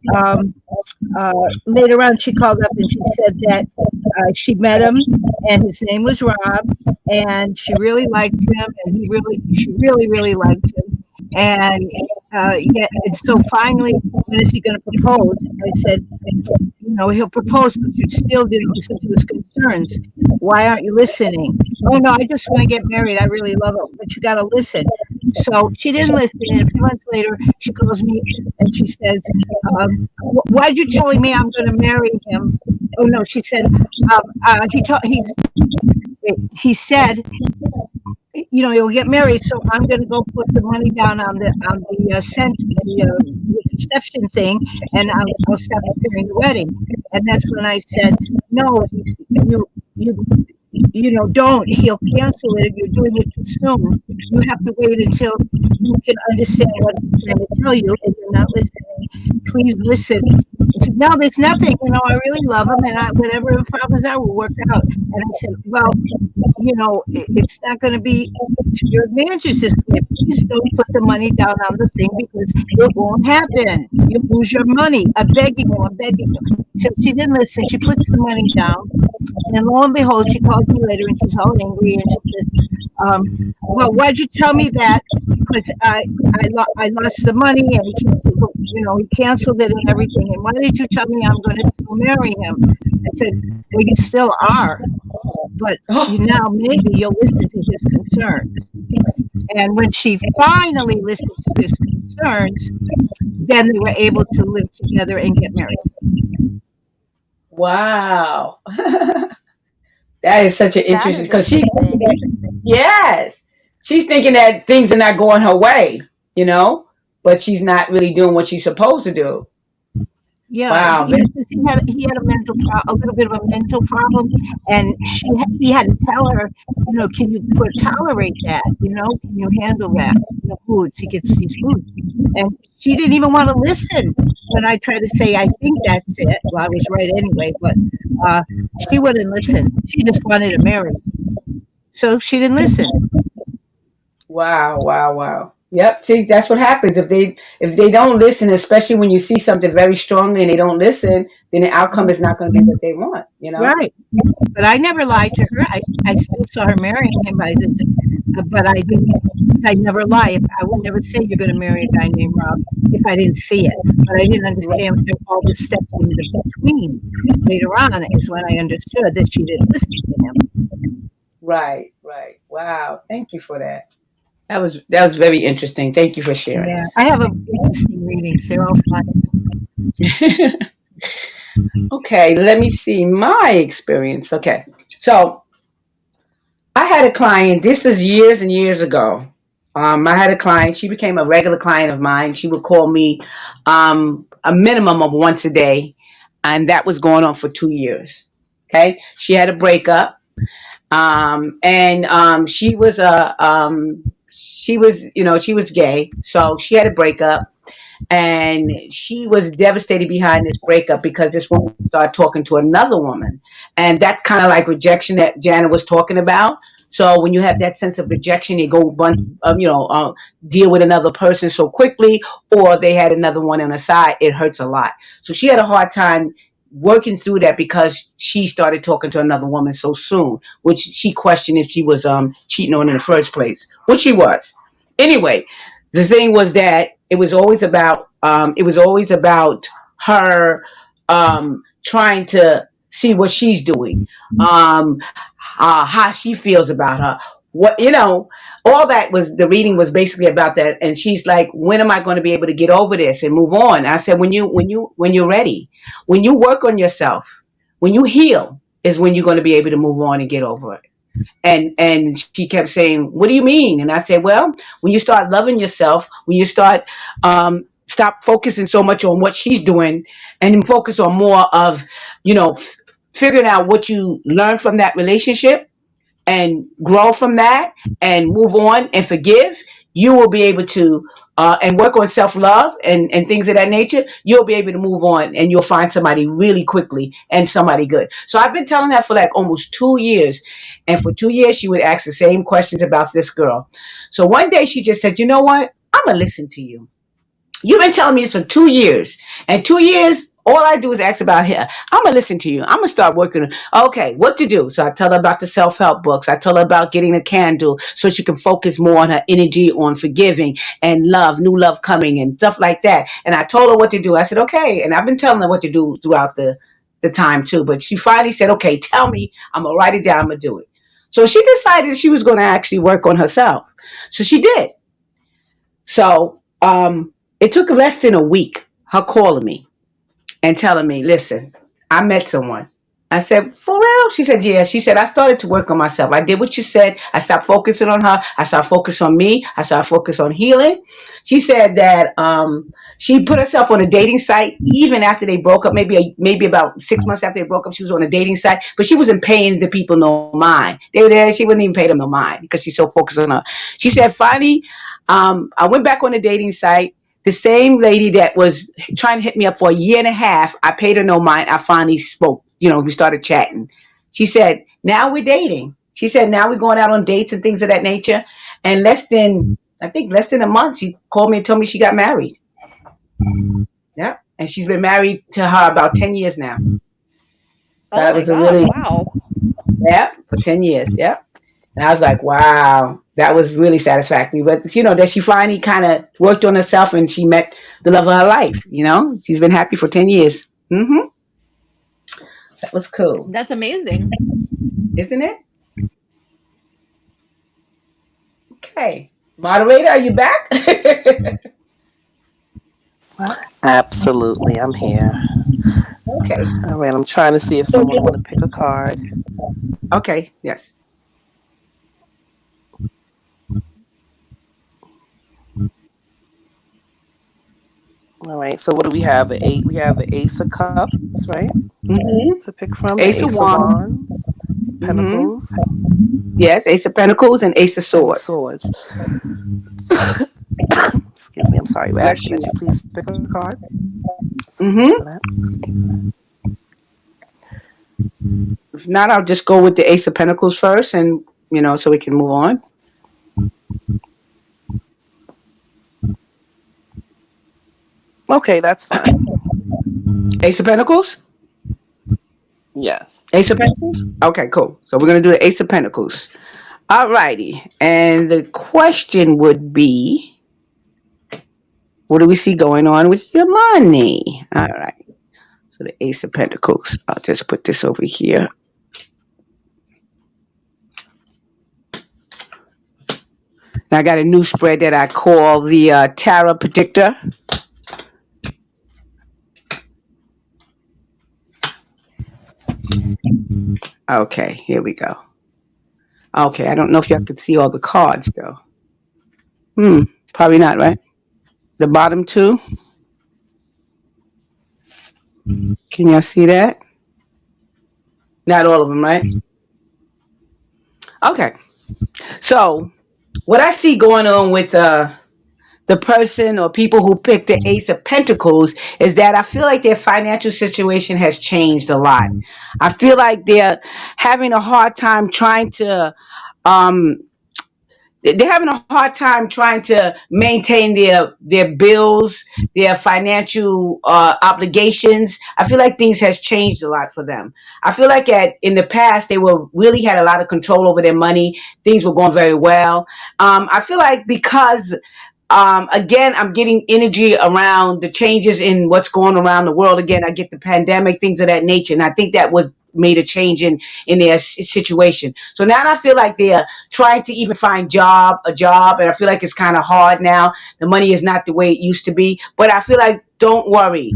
[SPEAKER 3] later on she called up and she said that she met him and his name was Rob, and she really liked him, and she really liked him. And and so finally, when is he going to propose? I said, he'll propose, but you still didn't listen to his concerns. Why aren't you listening? Oh, no, I just want to get married. I really love him, but you got to listen. So she didn't listen. And a few months later, she calls me and she says, why'd you telling me I'm going to marry him? Oh, no, she said, he said, you'll get married, so I'm going to go put the money down on the reception thing, and I'll start preparing the wedding. And that's when I said, no, don't. He'll cancel it if you're doing it too soon. You have to wait until you can understand what he's trying to tell you, and you're not listening. Please listen. I said, no, there's nothing. I really love him, and whatever the problems are will work out. And I said, well, it's not going to be to your advantage this way. Please don't put the money down on the thing, because it won't happen. You lose your money. I'm begging you. So she didn't listen. She puts the money down, and lo and behold, she calls me later, and she's all angry, and she says, well, why'd you tell me that? Because I lost the money, and he canceled it and everything. And why did you tell me I'm going to still marry him? I said, well, you still are, but now maybe you'll listen to his concerns. And when she finally listened to his concerns, concerns, then they were able to live together and get married.
[SPEAKER 2] Wow. That is such an
[SPEAKER 4] That
[SPEAKER 2] interesting
[SPEAKER 4] is
[SPEAKER 2] because she's thinking
[SPEAKER 4] interesting.
[SPEAKER 2] that, yes, she's thinking that things are not going her way, you know, but she's not really doing what she's supposed to do.
[SPEAKER 3] Yeah,
[SPEAKER 2] Wow.
[SPEAKER 3] he had a a little bit of a mental problem, and he had to tell her, can you tolerate that? Can you handle that? Foods, he gets these foods, and she didn't even want to listen when I tried to say, I think that's it. Well, I was right anyway, but uh, she wouldn't listen. She just wanted to marry, so she didn't listen.
[SPEAKER 2] Wow, wow, wow. Yep. See, that's what happens if they don't listen, especially when you see something very strongly and they don't listen, then the outcome is not going to be what they want. You know.
[SPEAKER 3] Right. But I never lied to her. I still saw her marrying him, but I didn't. I never lie. I would never say you're going to marry a guy named Rob if I didn't see it. But I didn't understand all the steps in between. Later on is when I understood that she didn't listen to him.
[SPEAKER 2] Right. Right. Wow. Thank you for that. That was very interesting. Thank you for sharing.
[SPEAKER 3] Yeah, I have interesting readings. They're all fun.
[SPEAKER 2] Okay, let me see my experience. Okay, so I had a client. This is years and years ago. I had a client. She became a regular client of mine. She would call me a minimum of once a day, and that was going on for 2 years. Okay, she had a breakup, and she was gay, so she had a breakup, and she was devastated behind this breakup because this woman started talking to another woman, and that's kind of like rejection that Janet was talking about. So when you have that sense of rejection, you go deal with another person so quickly, or they had another one on the side, it hurts a lot. So she had a hard time working through that because she started talking to another woman so soon, which she questioned if she was cheating on in the first place, which she was. Anyway, the thing was that it was always about her trying to see what she's doing, how she feels about her, all that was the reading was basically about that. And she's like, when am I going to be able to get over this and move on? I said, when you're ready, when you work on yourself, when you heal, is when you're going to be able to move on and get over it. And she kept saying, what do you mean? And I said, well, when you start loving yourself, when you stop focusing so much on what she's doing and focus on more of, figuring out what you learned from that relationship and grow from that and move on and forgive, you will be able to and work on self-love and things of that nature. You'll be able to move on and you'll find somebody really quickly and somebody good. So I've been telling that for like almost 2 years. And for 2 years, she would ask the same questions about this girl. So one day she just said, you know what? I'm going to listen to you. You've been telling me this for 2 years. And 2 years, all I do is ask about her. I'm going to listen to you. I'm going to start working. Okay, what to do? So I tell her about the self-help books. I tell her about getting a candle so she can focus more on her energy, on forgiving and love, new love coming and stuff like that. And I told her what to do. I said, okay. And I've been telling her what to do throughout the time too. But she finally said, okay, tell me. I'm going to write it down. I'm going to do it. So she decided she was going to actually work on herself. So she did. So it took less than a week, her calling me and telling me, listen, I met someone. I said, for real? She said, yeah. She said, I started to work on myself. I did what you said. I stopped focusing on her. I started focusing on me. I started focusing on healing. She said that she put herself on a dating site even after they broke up, maybe about 6 months after they broke up, she was on a dating site, but she wasn't paying the people no mind. They were there. She wouldn't even pay them no mind because she's so focused on her. She said, finally, I went back on the dating site. The same lady that was trying to hit me up for a year and a half, I paid her no mind. I finally spoke. We started chatting. She said, now we're dating. She said, now we're going out on dates and things of that nature. And less than a month, she called me and told me she got married. Yeah. And she's been married to her about 10 years now.
[SPEAKER 4] Oh that was a really, wow.
[SPEAKER 2] Yeah, for 10 years. Yeah. And I was like, wow, that was really satisfactory. But, that she finally kind of worked on herself and she met the love of her life. She's been happy for 10 years. Mm-hmm. That was cool.
[SPEAKER 4] That's amazing.
[SPEAKER 2] Isn't it? Okay. Moderator, are you back?
[SPEAKER 1] Absolutely, I'm here.
[SPEAKER 2] Okay.
[SPEAKER 1] All right, I'm trying to see if someone want to pick a card.
[SPEAKER 2] Okay. Yes.
[SPEAKER 1] All right, so what do we have? We have the Ace of Cups, right?
[SPEAKER 2] Hmm.
[SPEAKER 1] To pick from the
[SPEAKER 2] Ace of
[SPEAKER 1] Ace of
[SPEAKER 2] Wands.
[SPEAKER 1] Wands,
[SPEAKER 2] Hmm.
[SPEAKER 1] Pentacles,
[SPEAKER 2] Yes. Ace of Pentacles and Ace of
[SPEAKER 1] and
[SPEAKER 2] Swords.
[SPEAKER 1] Swords. Excuse me, I'm sorry. We're
[SPEAKER 2] Bless
[SPEAKER 1] asking
[SPEAKER 2] you.
[SPEAKER 1] that you please pick a card. Excuse me for
[SPEAKER 2] Hmm.
[SPEAKER 1] that.
[SPEAKER 2] If not, I'll just go with the Ace of Pentacles first, and so we can move on.
[SPEAKER 1] Okay, that's fine.
[SPEAKER 2] Ace of Pentacles.
[SPEAKER 1] Yes.
[SPEAKER 2] Ace of Pentacles. Okay, cool. So we're gonna do the Ace of Pentacles. Alrighty, and the question would be, what do we see going on with your money? All right. So the Ace of Pentacles. I'll just put this over here. Now I got a new spread that I call the Tarot Predictor. Okay, here we go. Okay, I don't know if y'all could see all the cards though. Probably not, right? The bottom two. Can y'all see that? Not all of them, right? Okay. So what I see going on with the person or people who picked the Ace of Pentacles is that I feel like their financial situation has changed a lot. I feel like they're having a hard time trying to um they're having a hard time trying to maintain their bills, their financial obligations. I feel like things has changed a lot for them. I feel like in the past they were really had a lot of control over their money. Things were going very well. I feel like because again, I'm getting energy around the changes in what's going around the world. Again, I get the pandemic, things of that nature, and I think that was made a change in their situation. So now I feel like they're trying to even find a job, and I feel like it's kind of hard now. The money is not the way it used to be, but I feel like don't worry.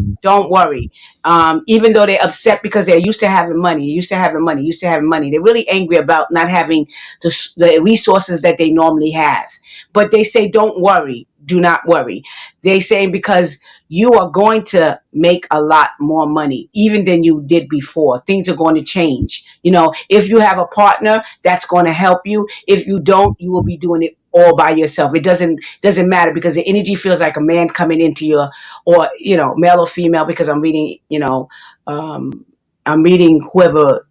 [SPEAKER 2] Even though they're upset because they're used to having money, they're really angry about not having the resources that they normally have. But they say, don't worry, do not worry. They say because you are going to make a lot more money even than you did before. Things are going to change. If you have a partner, that's going to help you. If you don't, you will be doing it all by yourself. It doesn't matter because the energy feels like a man coming into your, or male or female, because I'm reading, I'm reading whoever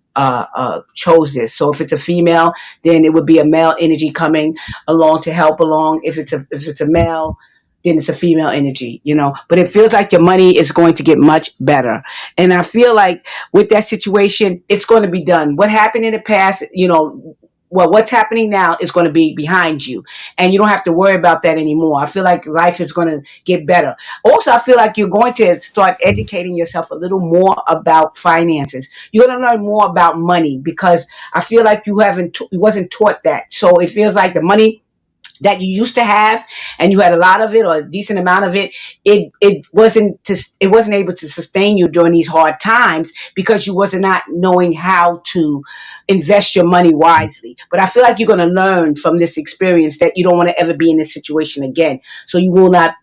[SPEAKER 2] chose this. So if it's a female, then it would be a male energy coming along to help along. If it's a male, then it's a female energy. But it feels like your money is going to get much better. And I feel like with that situation, it's going to be done. What happened in the past, what's happening now is going to be behind you, and you don't have to worry about that anymore. I feel like life is going to get better. Also, I feel like you're going to start educating yourself a little more about finances. You're going to learn more about money because I feel like you wasn't taught that. So it feels like the money that you used to have and you had a lot of it or a decent amount of it wasn't able to sustain you during these hard times because you was not knowing how to invest your money wisely. But I feel like you're going to learn from this experience that you don't want to ever be in this situation again, so you will not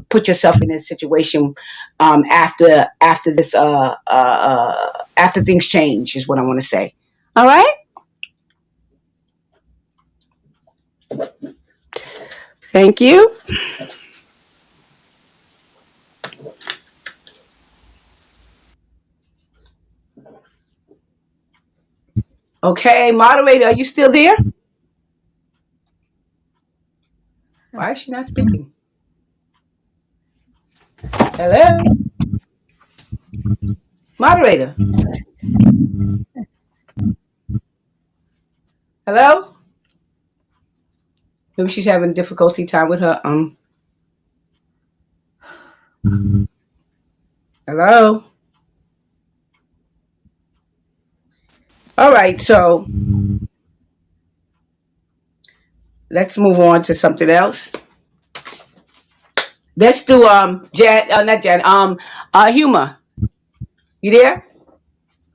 [SPEAKER 2] put yourself in this situation after this after things change, is what I want to say. All right. Thank you. Okay, moderator, are you still there? Why is she not speaking? Hello? Moderator? Hello? Maybe she's having difficulty time with her hello? All right, so let's move on to something else. Let's do Jan. Not Jan. Humor. You there?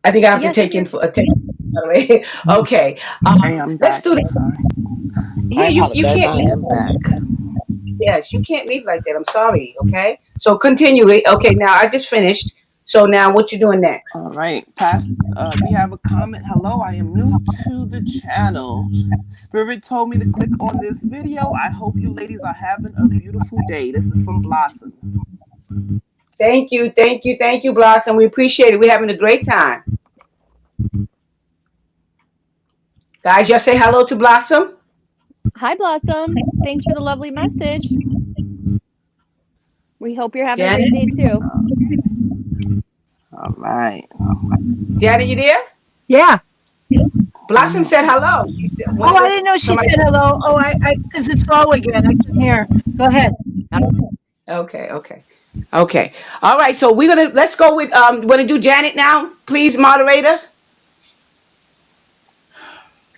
[SPEAKER 2] I think I have to
[SPEAKER 4] Yes, I'm
[SPEAKER 2] take in
[SPEAKER 4] here.
[SPEAKER 2] for a take. By the way. Okay.
[SPEAKER 1] Hey, I'm
[SPEAKER 2] Let's
[SPEAKER 1] back.
[SPEAKER 2] do
[SPEAKER 1] I'm
[SPEAKER 2] the.
[SPEAKER 1] sorry. I
[SPEAKER 2] Yeah, you
[SPEAKER 1] apologize.
[SPEAKER 2] can't
[SPEAKER 1] I
[SPEAKER 2] leave.
[SPEAKER 1] am back.
[SPEAKER 2] Yes, you can't leave like that. I'm sorry. Okay. So continue it. Okay. Now I just finished. So now what you doing next?
[SPEAKER 1] All right. Past we have a comment. Hello, I am new to the channel. Spirit told me to click on this video. I hope you ladies are having a beautiful day. This is from Blossom.
[SPEAKER 2] Thank you. Thank you. Thank you, Blossom. We appreciate it. We're having a great time. Guys, y'all say hello to Blossom.
[SPEAKER 4] Hi, Blossom. Thanks for the lovely message. We hope you're having a great
[SPEAKER 2] Janet.
[SPEAKER 4] day too.
[SPEAKER 1] All right.
[SPEAKER 2] Janet, you there?
[SPEAKER 3] Yeah.
[SPEAKER 2] Blossom said hello. You
[SPEAKER 3] Oh,
[SPEAKER 2] wanted
[SPEAKER 3] I
[SPEAKER 2] to
[SPEAKER 3] didn't know she
[SPEAKER 2] somebody.
[SPEAKER 3] said hello. Oh, because it's slow again. I can hear. Go ahead.
[SPEAKER 2] Okay, okay. Okay. All right. So we're gonna let's go with wanna do Janet now, please, moderator,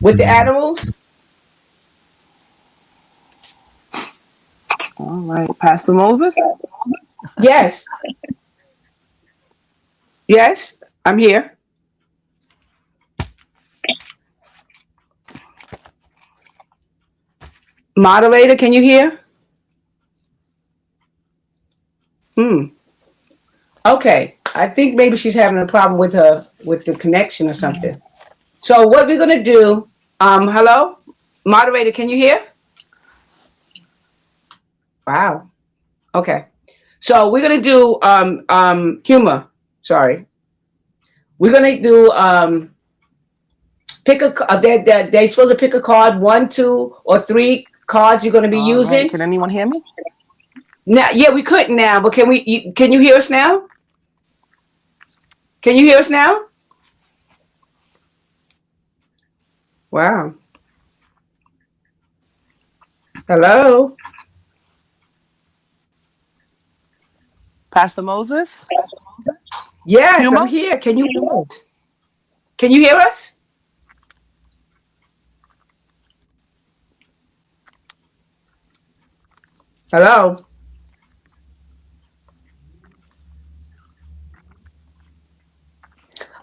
[SPEAKER 2] with the animals.
[SPEAKER 1] All right. Pastor Moses.
[SPEAKER 2] Yes. Yes. I'm here. Moderator, can you hear? Hmm. Okay. I think maybe she's having a problem with her with the connection or something. So what we're gonna do, hello? Moderator, can you hear? Wow. Okay. So we're gonna do humor. Sorry. We're gonna do pick a they supposed to pick a card, one, two, or three cards you're gonna be
[SPEAKER 1] All right.
[SPEAKER 2] using.
[SPEAKER 1] Can anyone hear me?
[SPEAKER 2] Now, yeah, we couldn't now, but can you hear us now? Can you hear us now? Wow. Hello.
[SPEAKER 1] Pastor Moses?
[SPEAKER 2] Yes, I'm
[SPEAKER 1] Humor?
[SPEAKER 2] here. Can you hear us? Can you hear us? Hello.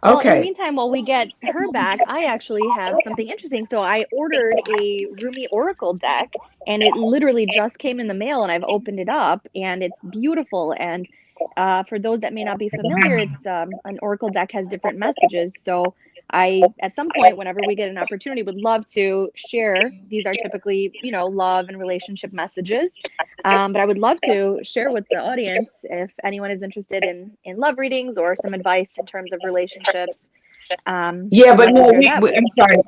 [SPEAKER 4] Well, in the
[SPEAKER 2] Okay.
[SPEAKER 4] meantime, while we get her back, I actually have something interesting. So I ordered a Rumi Oracle deck, and it literally just came in the mail, and I've opened it up, and it's beautiful. And for those that may not be familiar, it's an Oracle deck has different messages. So I, at some point, whenever we get an opportunity, would love to share. These are typically, love and relationship messages. But I would love to share with the audience if anyone is interested in love readings or some advice in terms of relationships.
[SPEAKER 2] Yeah,
[SPEAKER 4] Would
[SPEAKER 2] but
[SPEAKER 4] love to
[SPEAKER 2] no,
[SPEAKER 4] share that.
[SPEAKER 2] I'm sorry.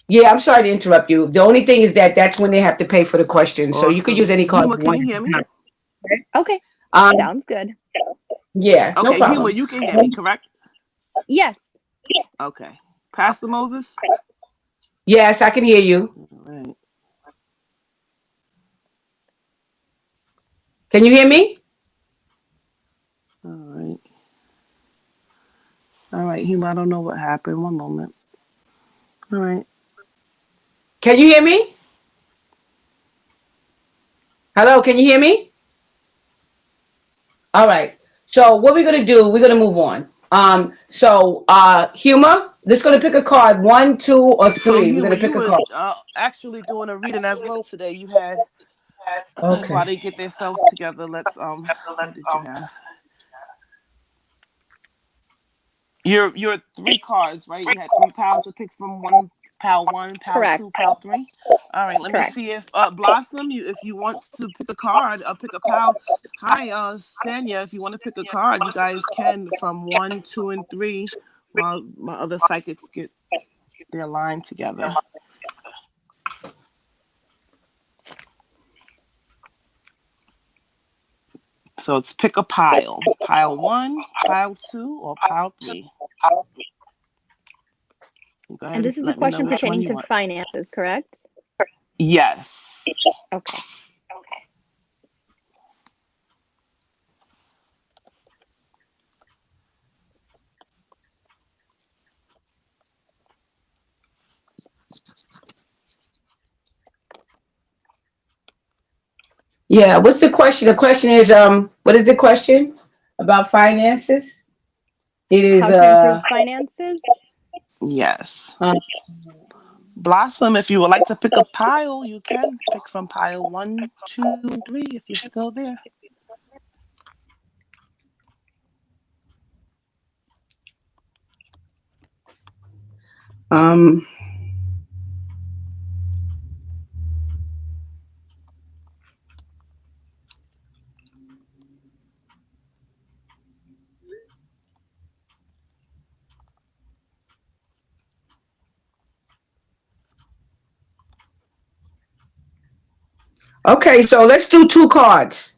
[SPEAKER 2] Yeah, I'm sorry to interrupt you. The only thing is that that's when they have to pay for the questions. So you could use
[SPEAKER 1] Awesome.
[SPEAKER 2] any card
[SPEAKER 1] Humor,
[SPEAKER 2] you
[SPEAKER 1] can
[SPEAKER 2] want.
[SPEAKER 1] you hear me?
[SPEAKER 4] Okay,
[SPEAKER 2] Um,
[SPEAKER 4] sounds good.
[SPEAKER 2] yeah, no
[SPEAKER 1] Okay, Humor,
[SPEAKER 2] problem.
[SPEAKER 1] you can hear me, correct?
[SPEAKER 4] Yes.
[SPEAKER 1] Okay. Pastor Moses?
[SPEAKER 2] Yes, I can hear you.
[SPEAKER 1] All right.
[SPEAKER 2] Can you hear me?
[SPEAKER 1] All right. All right, Humor, I don't know what happened. One moment. All right.
[SPEAKER 2] Can you hear me? Hello, can you hear me? All right. So what we're gonna do, we're gonna move on. Humor, let's gonna pick a card, one, two, or
[SPEAKER 1] So,
[SPEAKER 2] three. We're
[SPEAKER 1] Humor,
[SPEAKER 2] gonna
[SPEAKER 1] you
[SPEAKER 2] pick a
[SPEAKER 1] were
[SPEAKER 2] card.
[SPEAKER 1] actually doing a reading as well today. You had, while
[SPEAKER 2] Okay.
[SPEAKER 1] they get themselves together, let's, what did you have? Your three cards, right? You had three piles to pick from, pile one, pile
[SPEAKER 4] Correct.
[SPEAKER 1] two, pile three. All right, let me
[SPEAKER 4] Correct.
[SPEAKER 1] see if Blossom, if you want to pick a card, pick a pile. Hi, Sanya, if you want to pick a card, you guys can from one, two, and three, while my other psychics get their line together. So it's pick a pile. Pile one, pile two, or pile three. Go ahead
[SPEAKER 4] And
[SPEAKER 1] and
[SPEAKER 4] this is a
[SPEAKER 1] let me know
[SPEAKER 4] question
[SPEAKER 1] which one
[SPEAKER 4] pertaining
[SPEAKER 1] you
[SPEAKER 4] to
[SPEAKER 1] want.
[SPEAKER 4] finances, correct?
[SPEAKER 1] Yes.
[SPEAKER 4] Okay.
[SPEAKER 2] Yeah, what's the question? The question is, what is the question about finances? It is,
[SPEAKER 4] How to improve finances?
[SPEAKER 1] Yes.
[SPEAKER 2] uh,
[SPEAKER 1] Blossom, if you would like to pick a pile, you can pick from pile 1, 2, and 3 if you're still there.
[SPEAKER 2] um, okay, so let's do two cards.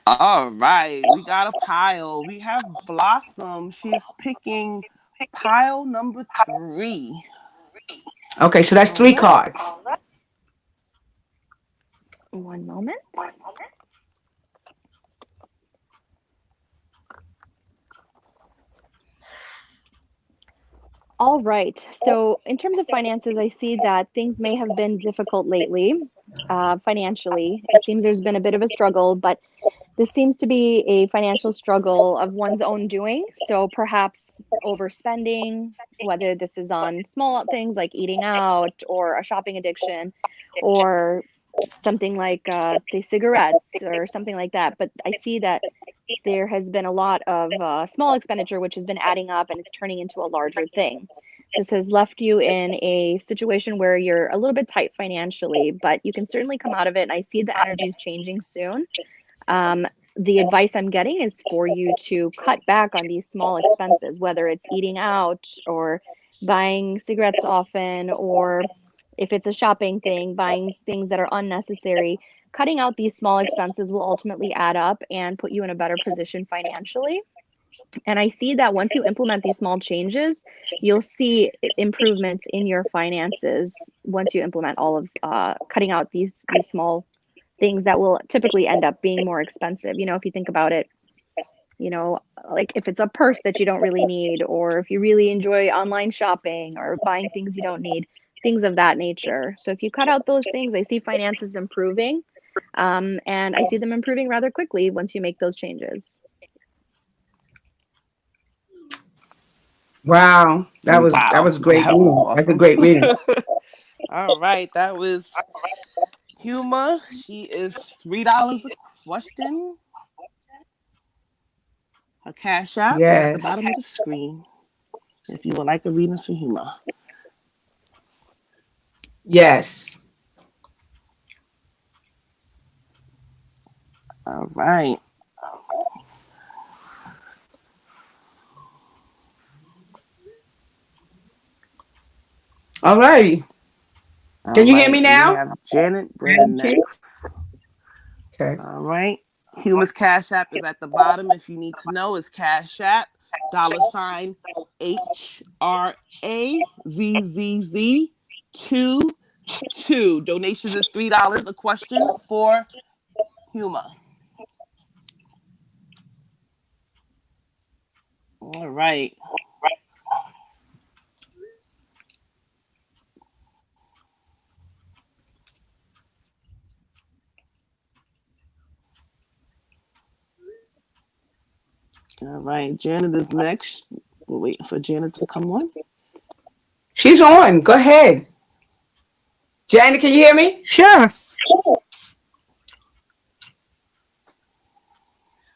[SPEAKER 1] All right, we got a pile. We have Blossom. She's picking pile number 3.
[SPEAKER 2] Okay, so that's
[SPEAKER 1] All
[SPEAKER 2] three
[SPEAKER 1] right.
[SPEAKER 2] cards.
[SPEAKER 4] One moment. All right. So, in terms of finances, I see that things may have been difficult lately, financially. It seems there's been a bit of a struggle, but this seems to be a financial struggle of one's own doing. So, perhaps overspending, whether this is on small things like eating out or a shopping addiction, or something like, say, cigarettes or something like that. But I see that there has been a lot of small expenditure, which has been adding up and it's turning into a larger thing. This has left you in a situation where you're a little bit tight financially, but you can certainly come out of it. And I see the energy is changing soon. The advice I'm getting is for you to cut back on these small expenses, whether it's eating out or buying cigarettes often, or if it's a shopping thing, buying things that are unnecessary. Cutting out these small expenses will ultimately add up and put you in a better position financially. And I see that once you implement these small changes, you'll see improvements in your finances once you implement all of cutting out these small things that will typically end up being more expensive. You know, if you think about it, you know, like if it's a purse that you don't really need, or if you really enjoy online shopping or buying things you don't need, things of that nature. So if you cut out those things, I see finances improving. And I see them improving rather quickly once you make those changes.
[SPEAKER 2] Wow, that was
[SPEAKER 1] Wow,
[SPEAKER 2] great
[SPEAKER 1] that was
[SPEAKER 2] reading. That's a
[SPEAKER 1] awesome.
[SPEAKER 2] great reading.
[SPEAKER 1] All right, that was Huma. She is $3 a question. Her Cash App is at the
[SPEAKER 2] Yes.
[SPEAKER 1] bottom of the screen. If you would like a reading for Huma.
[SPEAKER 2] Yes.
[SPEAKER 1] All right.
[SPEAKER 2] All righty.
[SPEAKER 1] All
[SPEAKER 2] Can you hear
[SPEAKER 1] right.
[SPEAKER 2] me
[SPEAKER 1] We
[SPEAKER 2] now?
[SPEAKER 1] have Janet Brennan next.
[SPEAKER 2] Okay.
[SPEAKER 1] All right. Huma's Cash App is at the bottom. If you need to know, it's Cash App $HRAZZZ 22. Donations is $3 a question for Huma. All right. All right. Janet is next. We're waiting for Janet to come on.
[SPEAKER 2] She's on. Go ahead. Janet, can you hear me?
[SPEAKER 3] Sure.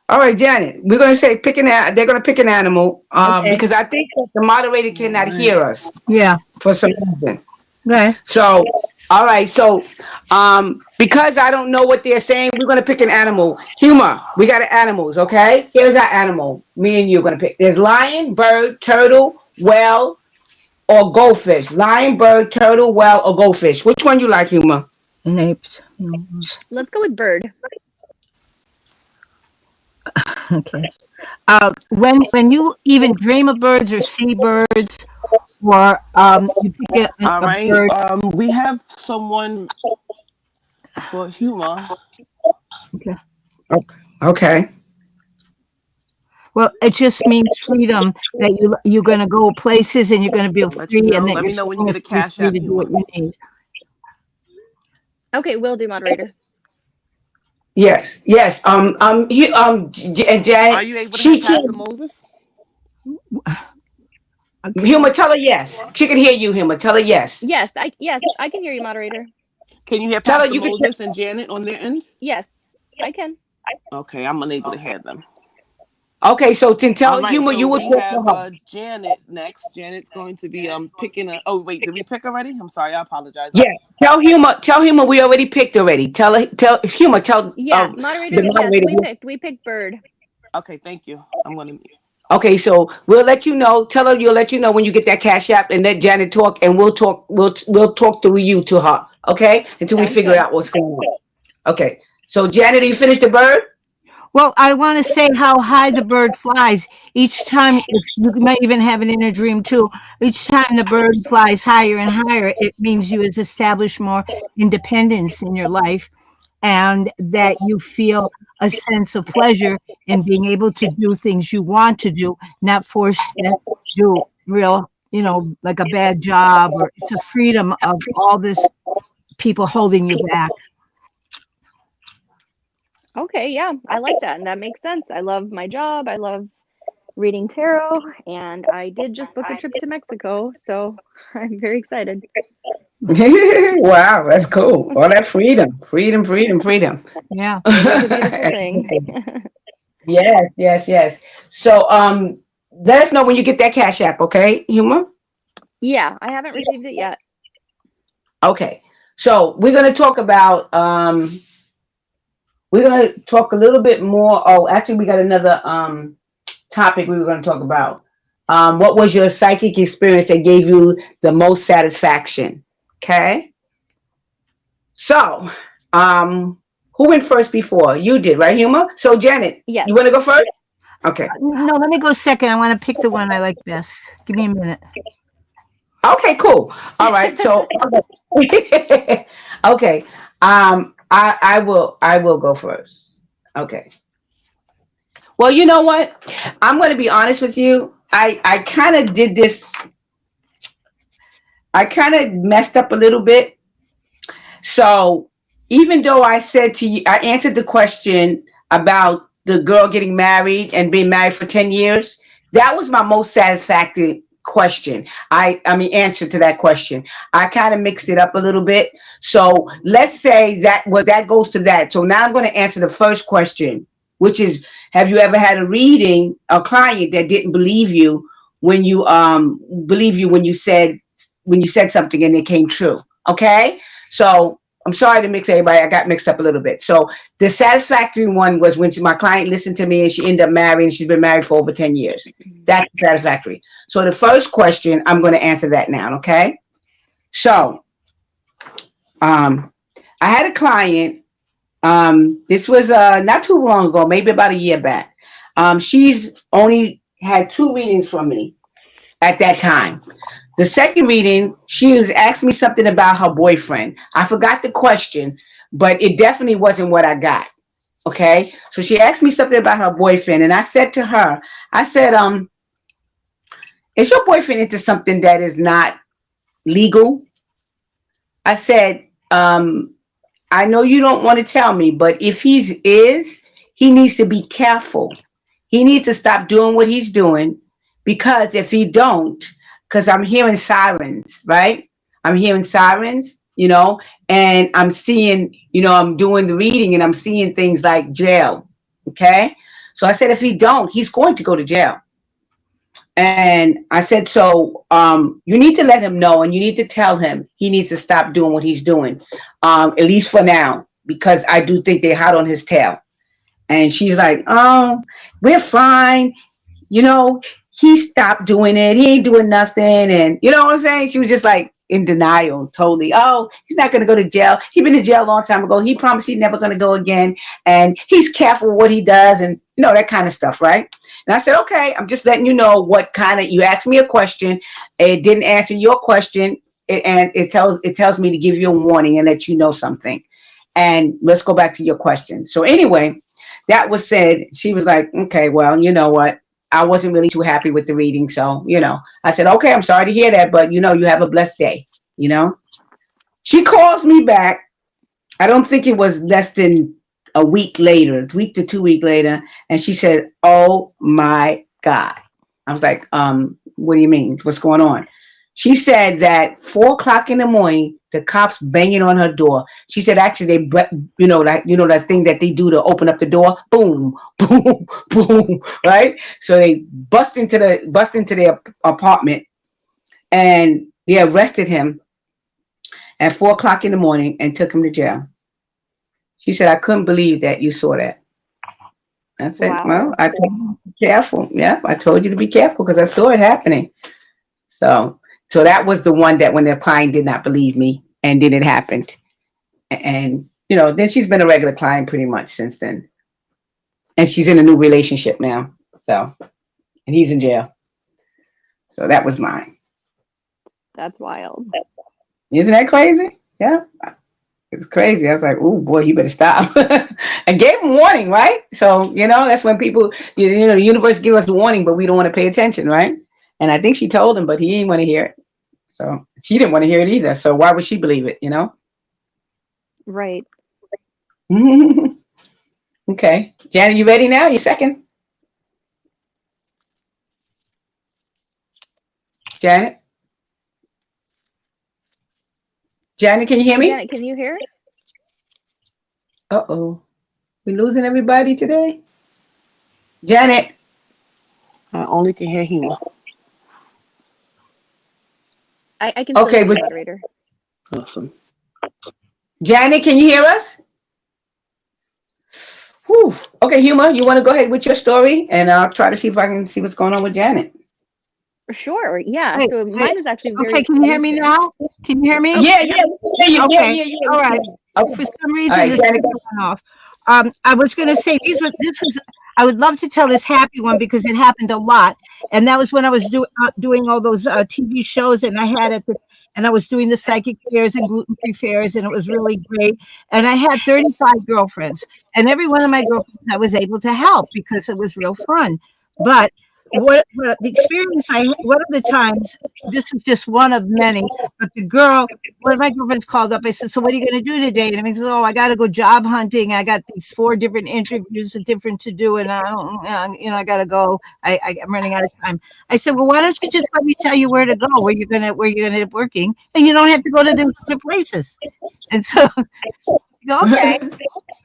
[SPEAKER 2] All right, Janet. We're gonna say they're gonna pick an animal.
[SPEAKER 3] Okay.
[SPEAKER 2] Because I think that the moderator cannot
[SPEAKER 1] All right.
[SPEAKER 2] hear us
[SPEAKER 3] Yeah.
[SPEAKER 2] for some reason.
[SPEAKER 3] Okay.
[SPEAKER 2] So, all right. So, because I don't know what they're saying, we're gonna pick an animal. Humor. We got animals. Okay. Here's our animal. Me and you are gonna pick. There's lion, bird, turtle, whale, or goldfish. Lion, bird, turtle, whale, or goldfish. Which one you like, Humor?
[SPEAKER 3] An apes.
[SPEAKER 4] Let's go with bird.
[SPEAKER 3] Okay. When you even dream of birds or see birds, or you pick
[SPEAKER 1] All
[SPEAKER 3] a
[SPEAKER 1] right.
[SPEAKER 3] bird.
[SPEAKER 1] We have someone for Huma.
[SPEAKER 3] Okay.
[SPEAKER 2] Okay.
[SPEAKER 3] Well, it just means freedom, that you're going to go places and you're going to be
[SPEAKER 1] Let you
[SPEAKER 3] free,
[SPEAKER 1] know.
[SPEAKER 3] and that
[SPEAKER 1] Let
[SPEAKER 3] you're
[SPEAKER 1] me know when you
[SPEAKER 3] supposed
[SPEAKER 1] get a
[SPEAKER 3] to be
[SPEAKER 1] Cash
[SPEAKER 3] free
[SPEAKER 1] App,
[SPEAKER 3] to do what
[SPEAKER 1] Huma.
[SPEAKER 3] you need.
[SPEAKER 4] Okay, will do, moderator.
[SPEAKER 2] Yes, yes.
[SPEAKER 1] Are
[SPEAKER 2] Janet,
[SPEAKER 1] you able to
[SPEAKER 2] she
[SPEAKER 1] hear Pastor
[SPEAKER 2] can.
[SPEAKER 1] Moses?
[SPEAKER 3] Okay.
[SPEAKER 2] Humor, tell her yes. She can hear you, Humor. Tell her yes.
[SPEAKER 4] Yes, I can hear you, moderator.
[SPEAKER 1] Can you hear
[SPEAKER 2] Tell her
[SPEAKER 1] Pastor
[SPEAKER 2] you can.
[SPEAKER 1] Moses and Janet on their end?
[SPEAKER 4] Yes, I can.
[SPEAKER 1] Okay, I'm unable to hear them.
[SPEAKER 2] Okay, so then
[SPEAKER 1] All
[SPEAKER 2] tell
[SPEAKER 1] right,
[SPEAKER 2] Humor
[SPEAKER 1] so
[SPEAKER 2] you would
[SPEAKER 1] we
[SPEAKER 2] talk
[SPEAKER 1] have
[SPEAKER 2] to her.
[SPEAKER 1] Janet next. Janet's going to be picking a. Oh wait, did we pick already? I'm sorry, I apologize.
[SPEAKER 2] Yeah, tell Humor we already picked already. Tell Humor, tell
[SPEAKER 4] Yeah,
[SPEAKER 2] the
[SPEAKER 4] moderator. Yes,
[SPEAKER 2] moderator.
[SPEAKER 4] we picked Bird.
[SPEAKER 1] Okay, thank you. I'm gonna.
[SPEAKER 2] Okay, so we'll let you know. Tell her you'll let you know when you get that cash app, and let Janet talk, and we'll talk. We'll talk through you to her. Okay, until we
[SPEAKER 4] Sounds
[SPEAKER 2] figure
[SPEAKER 4] good.
[SPEAKER 2] out what's going on. Okay, so Janet, you finished the bird?
[SPEAKER 3] Well, I want to say how high the bird flies each time. If you might even have it in a dream too. Each time the bird flies higher and higher, it means you has established more independence in your life, and that you feel a sense of pleasure in being able to do things you want to do, not forced to do real, like a bad job, or it's a freedom of all this people holding you back.
[SPEAKER 4] Okay, yeah, I like that, and that makes sense. I love my job. I love reading tarot, and I did just book a trip to Mexico, so I'm very excited.
[SPEAKER 2] Wow, that's cool. All that freedom, freedom, freedom, freedom.
[SPEAKER 3] Yeah.
[SPEAKER 4] It is a beautiful thing.
[SPEAKER 2] Yes, yes, yes. So, let us know when you get that cash app, okay, Humor?
[SPEAKER 4] Yeah, I haven't received it yet.
[SPEAKER 2] Okay. So we're gonna talk about we're gonna talk a little bit more. Oh, actually, we got another topic we were gonna talk about. What was your psychic experience that gave you the most satisfaction? Okay. So, who went first before? You did, right, Humor? So, Janet,
[SPEAKER 4] Yes.
[SPEAKER 2] you want to go first? Okay.
[SPEAKER 3] No, let me go second. I want to pick the one I like best. Give me a minute.
[SPEAKER 2] Okay, cool. All right. So, okay. I will go first. Okay. Well, you know what? I'm going to be honest with you. I kind of did this. I kind of messed up a little bit. So even though I said to you, I answered the question about the girl getting married and being married for 10 years. That was my most satisfactory question. I mean, answer to that question. I kind of mixed it up a little bit. So let's say that goes to that. So now I'm going to answer the first question, which is, have you ever had a client that didn't believe you when you said something and it came true? Okay? So I'm sorry to mix everybody. I got mixed up a little bit. So the satisfactory one was when my client listened to me and she ended up marrying. She's been married for over 10 years. That's satisfactory. So the first question, I'm going to answer that now. Okay. So I had a client. This was not too long ago, maybe about a year back. She's only had 2 readings from me at that time. The second reading, she was asking me something about her boyfriend. I forgot the question, but it definitely wasn't what I got. Okay. So she asked me something about her boyfriend, and I said to her, I said, is your boyfriend into something that is not legal? I said, I know you don't want to tell me, but if he needs to be careful. He needs to stop doing what he's doing, because if he don't, because I'm hearing sirens, right? I'm hearing sirens, and I'm seeing, I'm doing the reading and I'm seeing things like jail. Okay. So I said, if he don't, he's going to go to jail. And I said, so you need to let him know, and you need to tell him he needs to stop doing what he's doing, at least for now, because I do think they're hot on his tail. And she's like, oh, we're fine. He stopped doing it. He ain't doing nothing. And you know what I'm saying? She was just like in denial, totally. Oh, he's not going to go to jail. He's been in jail a long time ago. He promised he's never going to go again. And he's careful with what he does, and that kind of stuff, right? And I said, okay, I'm just letting you know you asked me a question. It didn't answer your question. And it tells me to give you a warning and let you know something. And let's go back to your question. So anyway, that was said. She was like, okay, well, you know what? I wasn't really too happy with the reading. So, I said, okay, I'm sorry to hear that, but you have a blessed day. She calls me back. I don't think it was less than a week later, a week to 2 weeks later, and she said, "Oh my God." I was like, what do you mean? What's going on? She said that 4 o'clock in the morning, the cops banging on her door. She said actually that thing that they do to open up the door, boom, boom, boom, right? So they bust into their apartment, and they arrested him at 4 o'clock in the morning and took him to jail. She said, "I couldn't believe that you saw that." I said,
[SPEAKER 4] Wow.
[SPEAKER 2] "Well, I told you to be careful. Yeah, I told you to be careful because I saw it happening." So that was the one that when the client did not believe me, and then it happened. And, then she's been a regular client pretty much since then. And she's in a new relationship now. So, and he's in jail. So that was mine.
[SPEAKER 4] That's wild.
[SPEAKER 2] Isn't that crazy? Yeah. It's crazy. I was like, "Oh boy, you better stop." And gave him warning, right? So, that's when people, the universe give us the warning, but we don't want to pay attention, right? And I think she told him, but he didn't want to hear it. So she didn't want to hear it either. So why would she believe it,
[SPEAKER 4] Right.
[SPEAKER 2] Okay. Janet, you ready now? You second? Janet? Janet, can you hear me?
[SPEAKER 4] Janet, can you hear?
[SPEAKER 2] Uh-oh. We losing everybody today? Janet?
[SPEAKER 1] I only can hear Hema.
[SPEAKER 4] I can still
[SPEAKER 2] Okay,
[SPEAKER 4] hear
[SPEAKER 2] but
[SPEAKER 4] the moderator.
[SPEAKER 1] Awesome.
[SPEAKER 2] Janet, can you hear us? Whew. Okay, Huma, you want to go ahead with your story, and I'll try to see if I can see what's going on with Janet.
[SPEAKER 4] Sure. Yeah.
[SPEAKER 3] Wait,
[SPEAKER 4] So mine is actually very.
[SPEAKER 3] Okay, can you hear me
[SPEAKER 4] recent.
[SPEAKER 3] now? Can you hear me?
[SPEAKER 2] Yeah.
[SPEAKER 3] Okay. All right.
[SPEAKER 2] Okay.
[SPEAKER 3] For some reason,
[SPEAKER 2] All right,
[SPEAKER 3] this
[SPEAKER 2] Janet,
[SPEAKER 3] went off. I was going to say I would love to tell this happy one because it happened a lot, and that was when I was doing all those TV shows, and I was doing the psychic fairs and gluten-free fairs, and it was really great. And I had 35 girlfriends, and every one of my girlfriends I was able to help because it was real fun. But what the experience one of the times, this is just one of many, but one of my girlfriends called up. I said, "So what are you going to do today?" And I said, "Oh, I got to go job hunting. I got these 4 different interviews different to do, and I don't, I got to go. I'm running out of time." I said, "Well, why don't you just let me tell you where to go, where you're gonna end up working, and you don't have to go to the other places." And so, okay.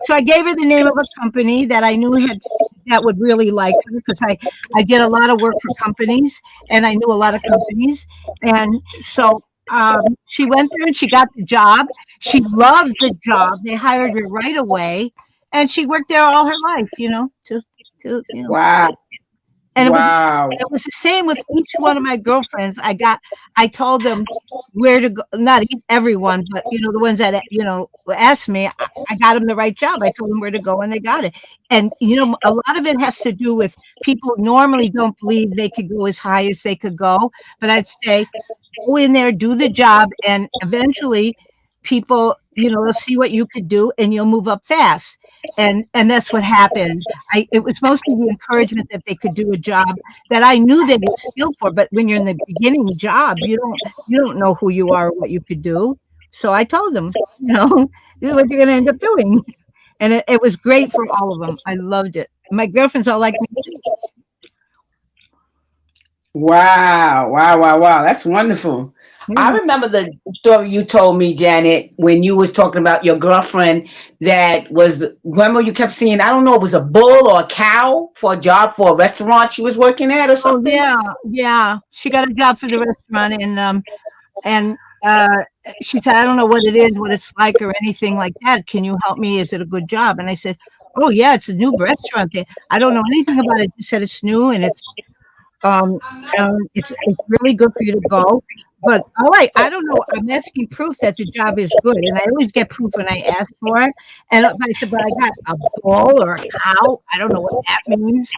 [SPEAKER 3] So I gave her the name of a company that I knew that would really like her because I did a lot of work for companies and I knew a lot of companies. And so she went there and she got the job. She loved the job. They hired her right away. And she worked there all her life,
[SPEAKER 2] Wow.
[SPEAKER 3] And
[SPEAKER 2] wow.
[SPEAKER 3] it was the same with each one of my girlfriends. I told them where to go, not everyone, but the ones that asked me. I got them the right job. I told them where to go, and they got it. And a lot of it has to do with people normally don't believe they could go as high as they could go. But I'd say go in there, do the job, and eventually people, they'll see what you could do, and you'll move up fast. And that's what happened. It was mostly the encouragement that they could do a job that I knew they were skilled for. But when you're in the beginning job, you don't know who you are or what you could do. So I told them, this is what you're going to end up doing. And it was great for all of them. I loved it. My girlfriends all like me too.
[SPEAKER 2] Wow. That's wonderful. I remember the story you told me, Janet, when you was talking about your girlfriend remember you kept seeing, I don't know, it was a bull or a cow for a job for a restaurant she was working at or something?
[SPEAKER 3] Yeah. She got a job for the restaurant and she said, "I don't know what it is, what it's like or anything like that. Can you help me? Is it a good job?" And I said, "Oh yeah, it's a new restaurant there. I don't know anything about it. You said it's new and it's really good for you to go. But all right, I don't know. I'm asking proof that the job is good, and I always get proof when I ask for it. And I said, but I got a bull or a cow. I don't know what that means.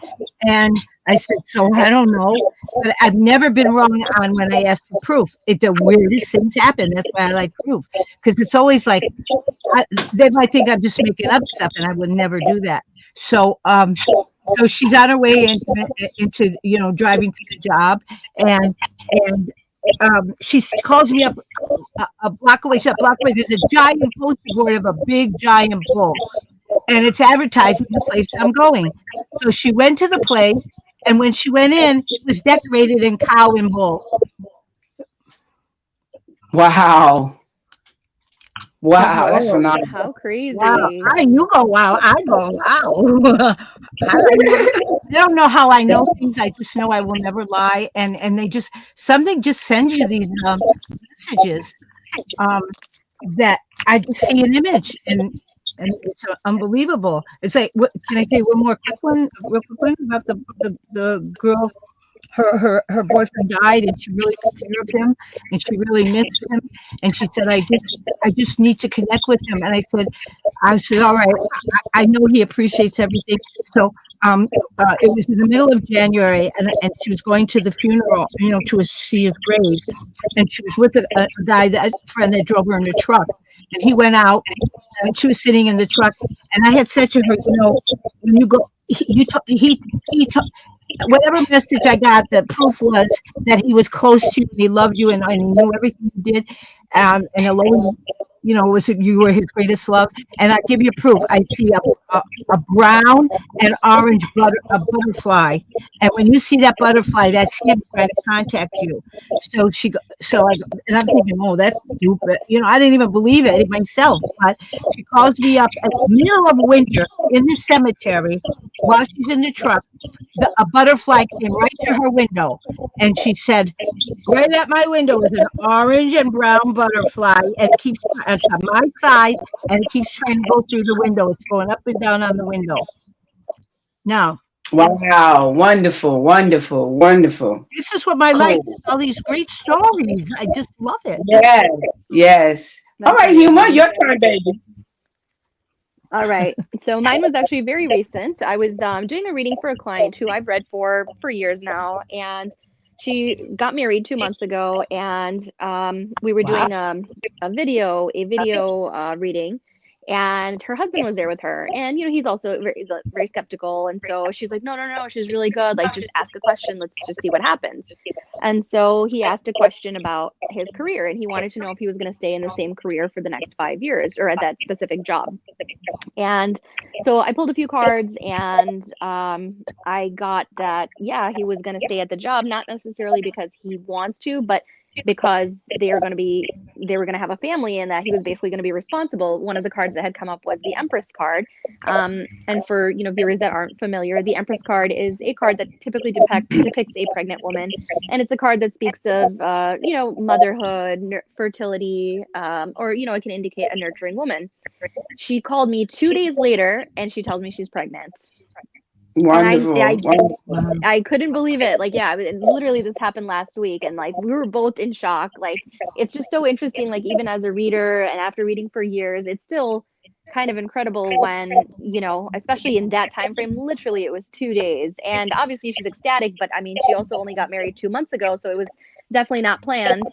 [SPEAKER 3] And I said, so I don't know. But I've never been wrong on when I ask for proof. The weirdest things happen. That's why I like proof, because it's always like they might think I'm just making up stuff, and I would never do that. So she's on her way into driving to the job, and she calls me up a block away. There's a giant poster board of a big giant bull, and it's advertising the place I'm going. So she went to the place, and when she went in, it was decorated in cow and bull.
[SPEAKER 2] Wow. Wow, that's
[SPEAKER 3] Oh,
[SPEAKER 2] phenomenal.
[SPEAKER 4] How crazy.
[SPEAKER 3] wow. You go wow. I go wow. I don't know how I know things. I just know I will never lie. And they just, something just sends you these messages that I just see an image, and it's unbelievable. It's like, what, can I say one more real quick one about the girl? Her boyfriend died, and she really took care of him, and she really missed him. And she said, I just need to connect with him. And I said, all right, I know he appreciates everything. So it was in the middle of January, and she was going to the funeral, to see his grave. And she was with a guy, a friend that drove her in the truck. And he went out, and she was sitting in the truck. And I had said to her, when you go, he whatever message I got, the proof was that he was close to you, and he loved you, and knew everything you did. And alone, you were his greatest love. And I give you proof. I see a brown and orange butterfly. And when you see that butterfly, that's him trying to contact you. And I'm thinking, oh, that's stupid. I didn't even believe it myself. But she calls me up at the middle of winter in the cemetery while she's in the truck. A butterfly came right to her window, and she said, right at my window is an orange and brown butterfly, and it keeps on my side, and it keeps trying to go through the window. It's going up and down on the window. Now,
[SPEAKER 2] Wow, wonderful, wonderful, wonderful.
[SPEAKER 3] this is what my life is, all these great stories. I just love it.
[SPEAKER 2] Yes, yes. All right, Huma, your turn, baby.
[SPEAKER 4] All right. So mine was actually very recent. I was doing a reading for a client who I've read for years now, and she got married 2 months ago, and we were doing a video reading, and her husband was there with her, and he's also very skeptical, and so she's like, no, she's really good, like, just ask a question, let's just see what happens. And so he asked a question about his career, and he wanted to know if he was going to stay in the same career for the next 5 years, or at that specific job. And so I pulled a few cards, and I got that, yeah, he was going to stay at the job, not necessarily because he wants to, but because they were going to have a family, and that he was basically going to be responsible. One of the cards that had come up was the Empress card. And for viewers that aren't familiar, the Empress card is a card that typically depicts a pregnant woman, and it's a card that speaks of motherhood, fertility, or it can indicate a nurturing woman. She called me 2 days later, and she tells me she's pregnant.
[SPEAKER 2] Wonderful.
[SPEAKER 4] And I couldn't believe it. Like, yeah, literally this happened last week, and like we were both in shock. Like, it's just so interesting. Like, even as a reader and after reading for years, it's still kind of incredible when, especially in that time frame, literally it was 2 days. And obviously she's ecstatic, but I mean, she also only got married 2 months ago, so it was definitely not planned.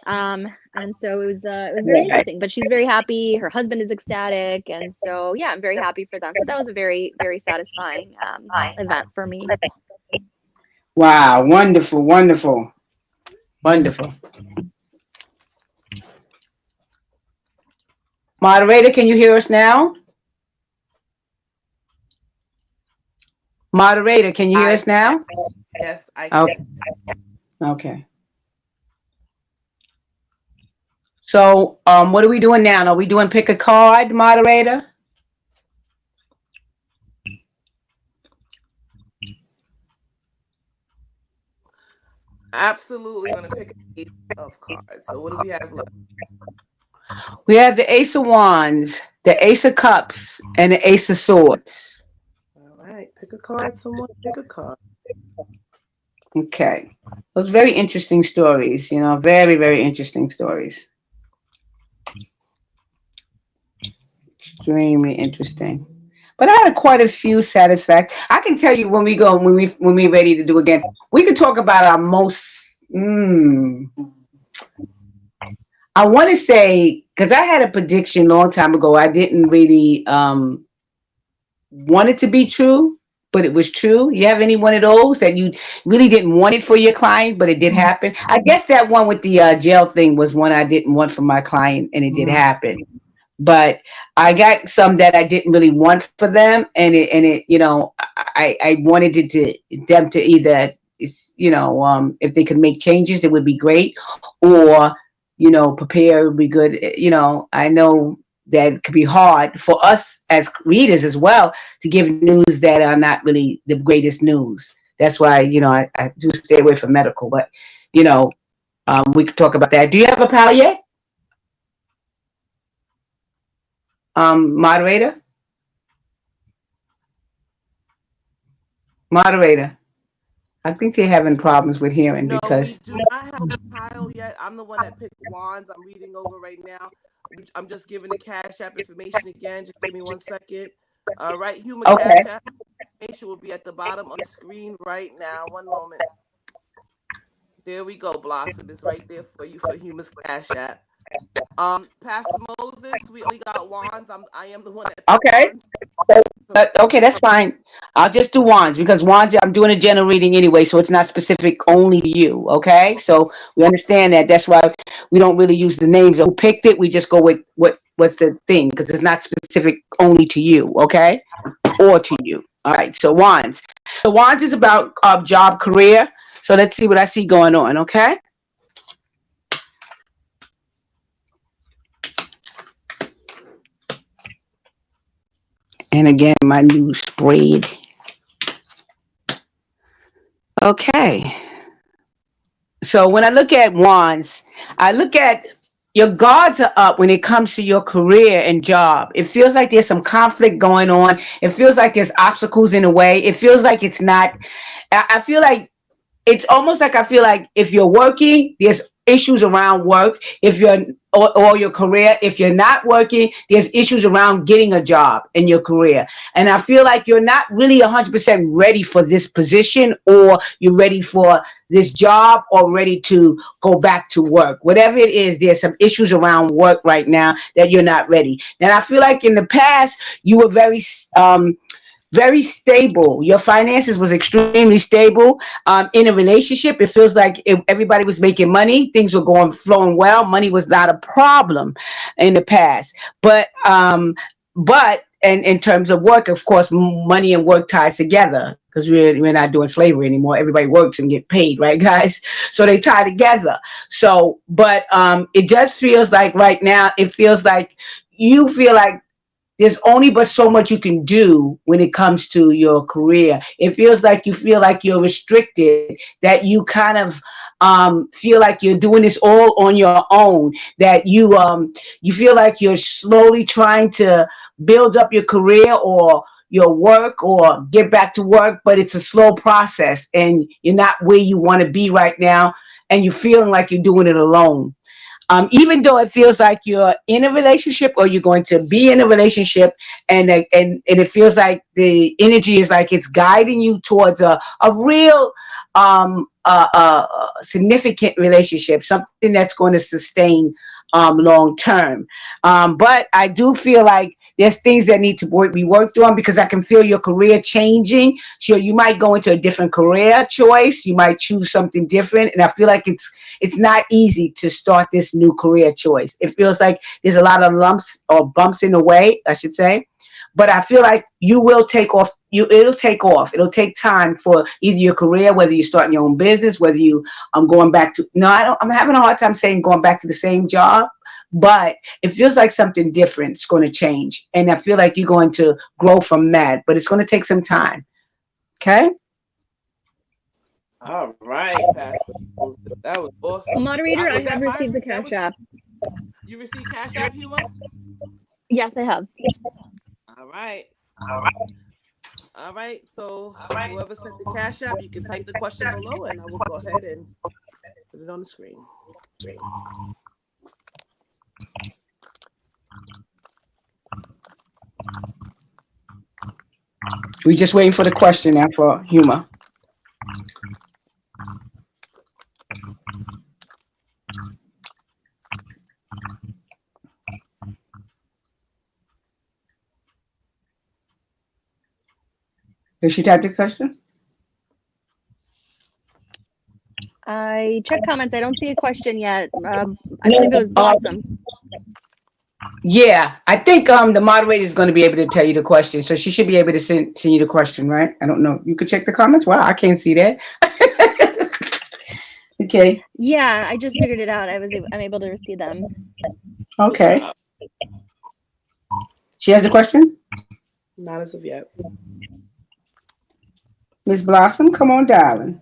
[SPEAKER 4] And so it was very interesting, but she's very happy. Her husband is ecstatic. And so, yeah, I'm very happy for them. So that was a very, very satisfying event for me.
[SPEAKER 2] Wow. Wonderful. Wonderful. Wonderful. Moderator, can you hear us now? Moderator, can you hear us now?
[SPEAKER 1] Yes, I can.
[SPEAKER 2] Okay. So, what are we doing now? Are we doing pick a card, moderator?
[SPEAKER 1] Absolutely going to pick an ace of cards. So what do we have left?
[SPEAKER 2] We have the Ace of Wands, the Ace of Cups, and the Ace of Swords.
[SPEAKER 1] All right, pick a card. Someone pick a card.
[SPEAKER 2] Okay. Those very interesting stories, very, very interesting stories. Extremely interesting. But I had quite a few satisfactory. I can tell you when we're ready to do again, we could talk about our most. I want to say, because I had a prediction a long time ago. I didn't really want it to be true, but it was true. You have any one of those that you really didn't want it for your client, but it did happen? I guess that one with the jail thing was one I didn't want for my client, and it did happen. but I got some that I didn't really want for them, and it I wanted it to them to either if they could make changes, it would be great, or prepare would be good. I know that it could be hard for us as readers as well to give news that are not really the greatest news. That's why I do stay away from medical, but we could talk about that. Do you have a pal yet? Moderator? Moderator. I think they're having problems with hearing
[SPEAKER 1] No,
[SPEAKER 2] because.
[SPEAKER 1] we do not have a pile yet. I'm the one that picked wands. I'm reading over right now. I'm just giving the Cash App information again. Just give me 1 second. All right, Humor
[SPEAKER 2] Okay.
[SPEAKER 1] Cash App information will be at the bottom of the screen right now. One moment. There we go, Blossom. It's right there for you for Humor's Cash App. Pastor Moses, we only got wands. I am the one that picked
[SPEAKER 2] Okay.
[SPEAKER 1] wands.
[SPEAKER 2] Okay, that's fine. I'll just do wands because wands, I'm doing a general reading anyway, so it's not specific only to you. Okay, so we understand that. That's why we don't really use the names of who picked it. We just go with what's the thing because it's not specific only to you. Okay, or to you. All right. So wands. So wands is about job, career. So let's see what I see going on. Okay. And again, my new sprayed. Okay. So when I look at wands, I look at your guards are up when it comes to your career and job. It feels like there's some conflict going on. It feels like there's obstacles in the way. It feels like it's not. I feel like it's almost like I feel like if you're working, there's issues around work. If you're or your career, if you're not working, there's issues around getting a job in your career. And I feel like you're not really 100% ready for this position, or you're ready for this job, or ready to go back to work. Whatever it is, there's some issues around work right now that you're not ready. And I feel like in the past, you were very stable. Your finances was extremely stable. In a relationship, it feels like everybody was making money. Things were flowing well. Money was not a problem in the past. But and in terms of work, of course, money and work ties together because we're not doing slavery anymore. Everybody works and get paid, right, guys? So they tie together. So, but it just feels like right now, it feels like you feel like there's only but so much you can do when it comes to your career. It feels like you feel like you're restricted, that you kind of feel like you're doing this all on your own, that you feel like you're slowly trying to build up your career or your work or get back to work, but it's a slow process and you're not where you want to be right now, and you're feeling like you're doing it alone. Even though it feels like you're in a relationship or you're going to be in a relationship, and it feels like the energy is like it's guiding you towards a real significant relationship, something that's going to sustain long term. But I do feel like there's things that need to be worked on, because I can feel your career changing. So you might go into a different career choice. You might choose something different. And I feel like it's not easy to start this new career choice. It feels like there's a lot of lumps or bumps in the way, I should say. But I feel like you will take off. It'll take off. It'll take time for either your career, whether you're starting your own business, whether you going back to. No, I don't. I'm having a hard time saying going back to the same job, but it feels like something different is going to change, and I feel like you're going to grow from that. But it's going to take some time. Okay.
[SPEAKER 1] All right, Pastor Moses. That was awesome.
[SPEAKER 4] Moderator, I
[SPEAKER 1] Was that
[SPEAKER 4] have
[SPEAKER 1] my
[SPEAKER 4] received the Cash App.
[SPEAKER 1] You received Cash App, Humor?
[SPEAKER 4] Yes, I have.
[SPEAKER 1] All right. All right. So whoever sent the Cash App, you can type the question below, and I will go ahead and put it on the screen.
[SPEAKER 2] We're just waiting for the question now for Humor. Did she type the question?
[SPEAKER 4] I checked comments. I don't see a question yet. I believe it was Blossom.
[SPEAKER 2] Yeah, I think the moderator is going to be able to tell you the question, so she should be able to send you the question, right? I don't know. You could check the comments. Wow, I can't see that. Okay.
[SPEAKER 4] Yeah, I just figured it out. I'm able to see them.
[SPEAKER 2] Okay. She has a question.
[SPEAKER 1] Not as of yet.
[SPEAKER 2] Miss Blossom, come on, darling.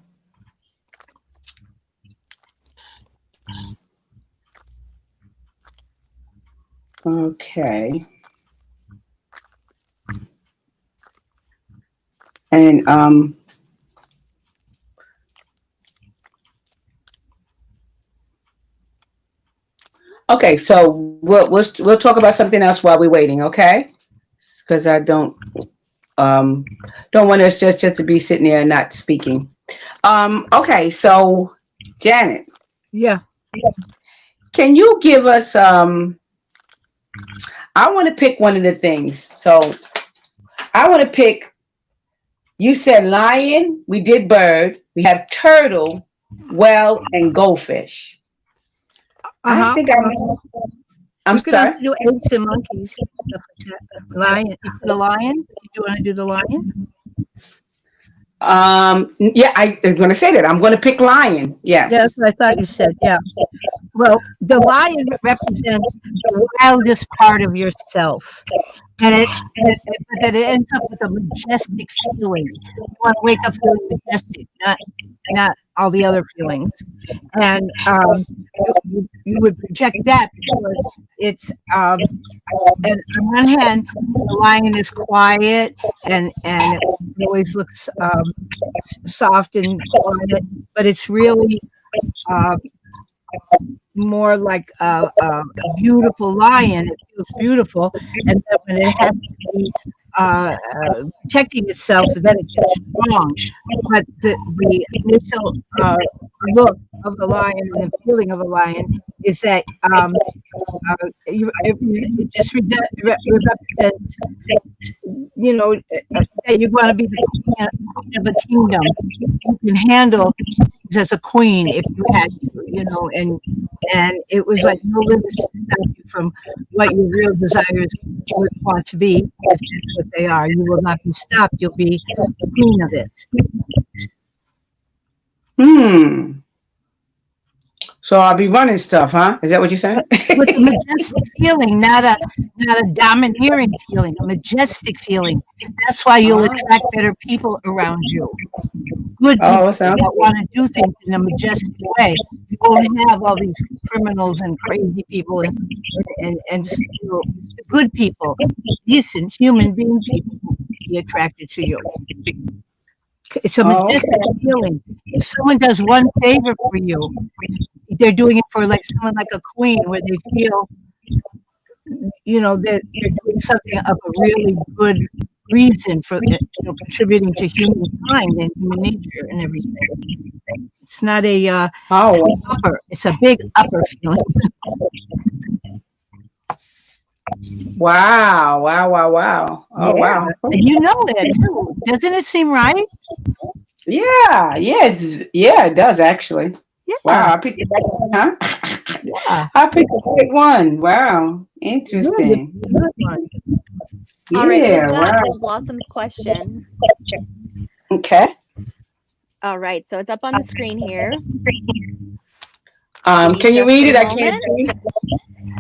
[SPEAKER 2] Okay. And okay, so we'll talk about something else while we're waiting, okay? Because I don't want us just to be sitting there and not speaking. Okay, so Janet.
[SPEAKER 3] Yeah.
[SPEAKER 2] Can you give us I want to pick one of the things. So I want to pick, you said lion, we did bird, we have turtle, whale, and goldfish. I think I'm sorry.
[SPEAKER 3] Do apes and monkeys, stuff like that. Lion, the lion. Did you want to do the lion?
[SPEAKER 2] Yeah, I was going to say that. I'm going to pick lion. Yes.
[SPEAKER 3] Yeah, that's what I thought you said. Yeah. Well, the lion represents the wildest part of yourself, and that it ends up with a majestic feeling. You want to wake up feeling majestic, not all the other feelings. And you would project that because it's and on one hand, the lion is quiet and it always looks soft and quiet, but it's really more like a beautiful lion. It feels beautiful, and then when it has to be protecting itself, then it gets strong. But the initial look of the lion and the feeling of a lion is that it just represents, that you want to be the queen of a kingdom. You can handle things as a queen if you had to, and it was like no limits to stop you from what your real desires would want to be. If that's what they are, you will not be stopped. You'll be the queen of it.
[SPEAKER 2] So I'll be running stuff, huh? Is that what you're saying?
[SPEAKER 3] With a majestic feeling, not a domineering feeling, a majestic feeling. That's why you'll attract better people around you. Good people that want to do things in a majestic way. You won't have all these criminals and crazy people and good people, decent human being people will be attracted to you. It's a majestic feeling. If someone does one favor for you, they're doing it for someone like a queen, where they feel, that they're doing something of a really good reason for contributing to humankind and human nature and everything. It's not a upper; it's a big upper feeling.
[SPEAKER 2] Wow. Oh, wow.
[SPEAKER 3] You know that too. Doesn't it seem right?
[SPEAKER 2] Yeah. It does actually.
[SPEAKER 3] Yeah.
[SPEAKER 2] Wow, I picked the right one, huh?
[SPEAKER 3] Yeah.
[SPEAKER 2] I picked the right one. Wow. Interesting.
[SPEAKER 3] Good one.
[SPEAKER 2] Yeah,
[SPEAKER 4] All right,
[SPEAKER 2] wow.
[SPEAKER 4] Blossom's question.
[SPEAKER 2] Okay.
[SPEAKER 4] All right, so it's up on the screen here.
[SPEAKER 2] Can you read it? I can't see.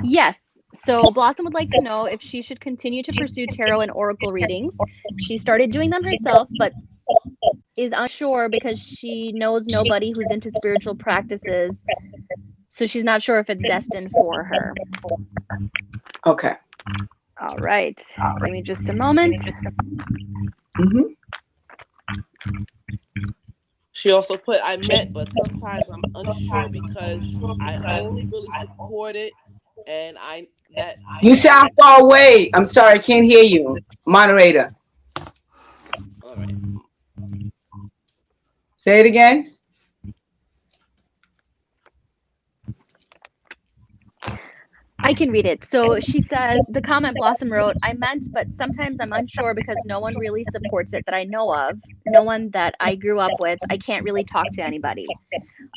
[SPEAKER 4] Yes. So Blossom would like to know if she should continue to pursue tarot and oracle readings. She started doing them herself, but is unsure because she knows nobody who's into spiritual practices. So she's not sure if it's destined for her.
[SPEAKER 2] Okay.
[SPEAKER 4] All right. Give me just a moment.
[SPEAKER 1] She also put, I meant, but sometimes I'm unsure because I only really support it, and
[SPEAKER 2] you sound far away. I'm sorry, I can't hear you. Moderator.
[SPEAKER 1] All right.
[SPEAKER 2] Say it again.
[SPEAKER 4] I can read it. So she said, the comment Blossom wrote, I meant, but sometimes I'm unsure because no one really supports it that I know of. No one that I grew up with. I can't really talk to anybody.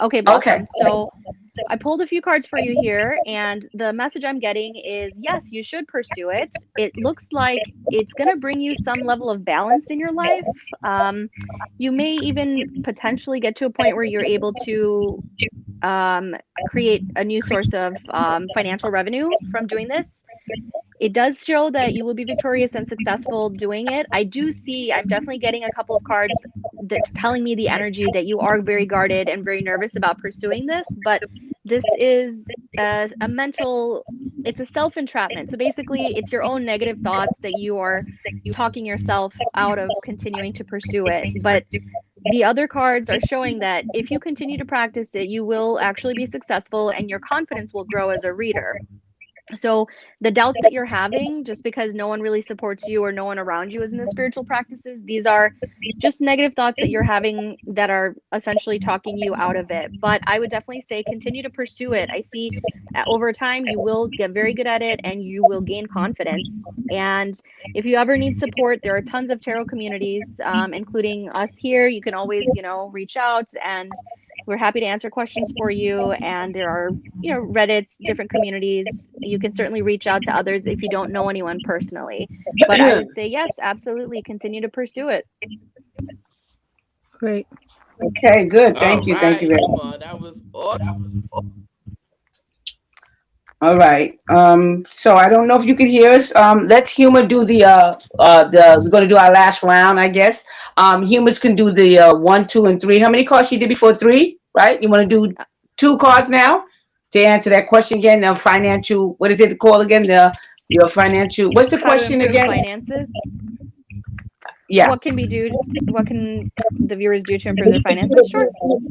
[SPEAKER 4] Okay, Blossom.
[SPEAKER 2] Okay.
[SPEAKER 4] So I pulled a few cards for you here, and the message I'm getting is yes, you should pursue it. It looks like it's going to bring you some level of balance in your life. You may even potentially get to a point where you're able to create a new source of financial revenue from doing this. It does show that you will be victorious and successful doing it. I'm definitely getting a couple of cards telling me the energy that you are very guarded and very nervous about pursuing this, but this is it's a self-entrapment. So basically it's your own negative thoughts that you are talking yourself out of continuing to pursue it. But the other cards are showing that if you continue to practice it, you will actually be successful and your confidence will grow as a reader. So the doubts that you're having just because no one really supports you or no one around you is in the spiritual practices, these are just negative thoughts that you're having that are essentially talking you out of it. But I would definitely say continue to pursue it. I see over time you will get very good at it and you will gain confidence. And if you ever need support, there are tons of tarot communities, including us here. You can always, reach out, and we're happy to answer questions for you. And there are, Reddits, different communities. You can certainly reach out to others if you don't know anyone personally. But I would say, yes, absolutely. Continue to pursue it.
[SPEAKER 3] Great.
[SPEAKER 2] Okay, good. Thank you.
[SPEAKER 1] All
[SPEAKER 2] Thank you
[SPEAKER 1] right,
[SPEAKER 2] very much.
[SPEAKER 1] Huma, that was awesome.
[SPEAKER 2] All right. So I don't know if you can hear us. Let's Huma do we're gonna do our last round, I guess. Humans can do the 1, 2, and 3. How many cards you did before 3? Right? You want to do 2 cards now to answer that question again? Financial. What is it called again? Your financial. What's the question again?
[SPEAKER 4] Finances.
[SPEAKER 2] Yeah.
[SPEAKER 4] What can the viewers do to improve their finances? Sure.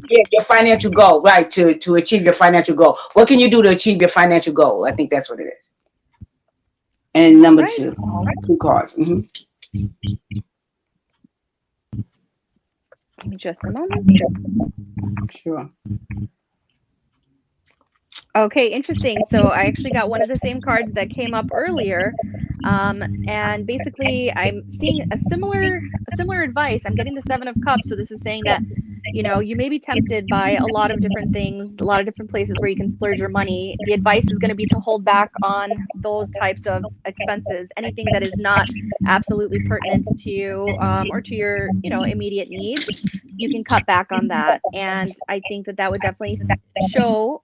[SPEAKER 2] Yeah, your financial goal, right? To achieve your financial goal. What can you do to achieve your financial goal? I think that's what it is. And number
[SPEAKER 4] Right.
[SPEAKER 2] 2 cards. Mm-hmm.
[SPEAKER 4] Give me just a moment.
[SPEAKER 2] Sure.
[SPEAKER 4] Okay, interesting. So I actually got one of the same cards that came up earlier. And basically I'm seeing a similar advice. I'm getting the 7 of Cups. So this is saying that, you may be tempted by a lot of different things, a lot of different places where you can splurge your money. The advice is going to be to hold back on those types of expenses. Anything that is not absolutely pertinent to you or to your, immediate needs, you can cut back on that. And I think that would definitely show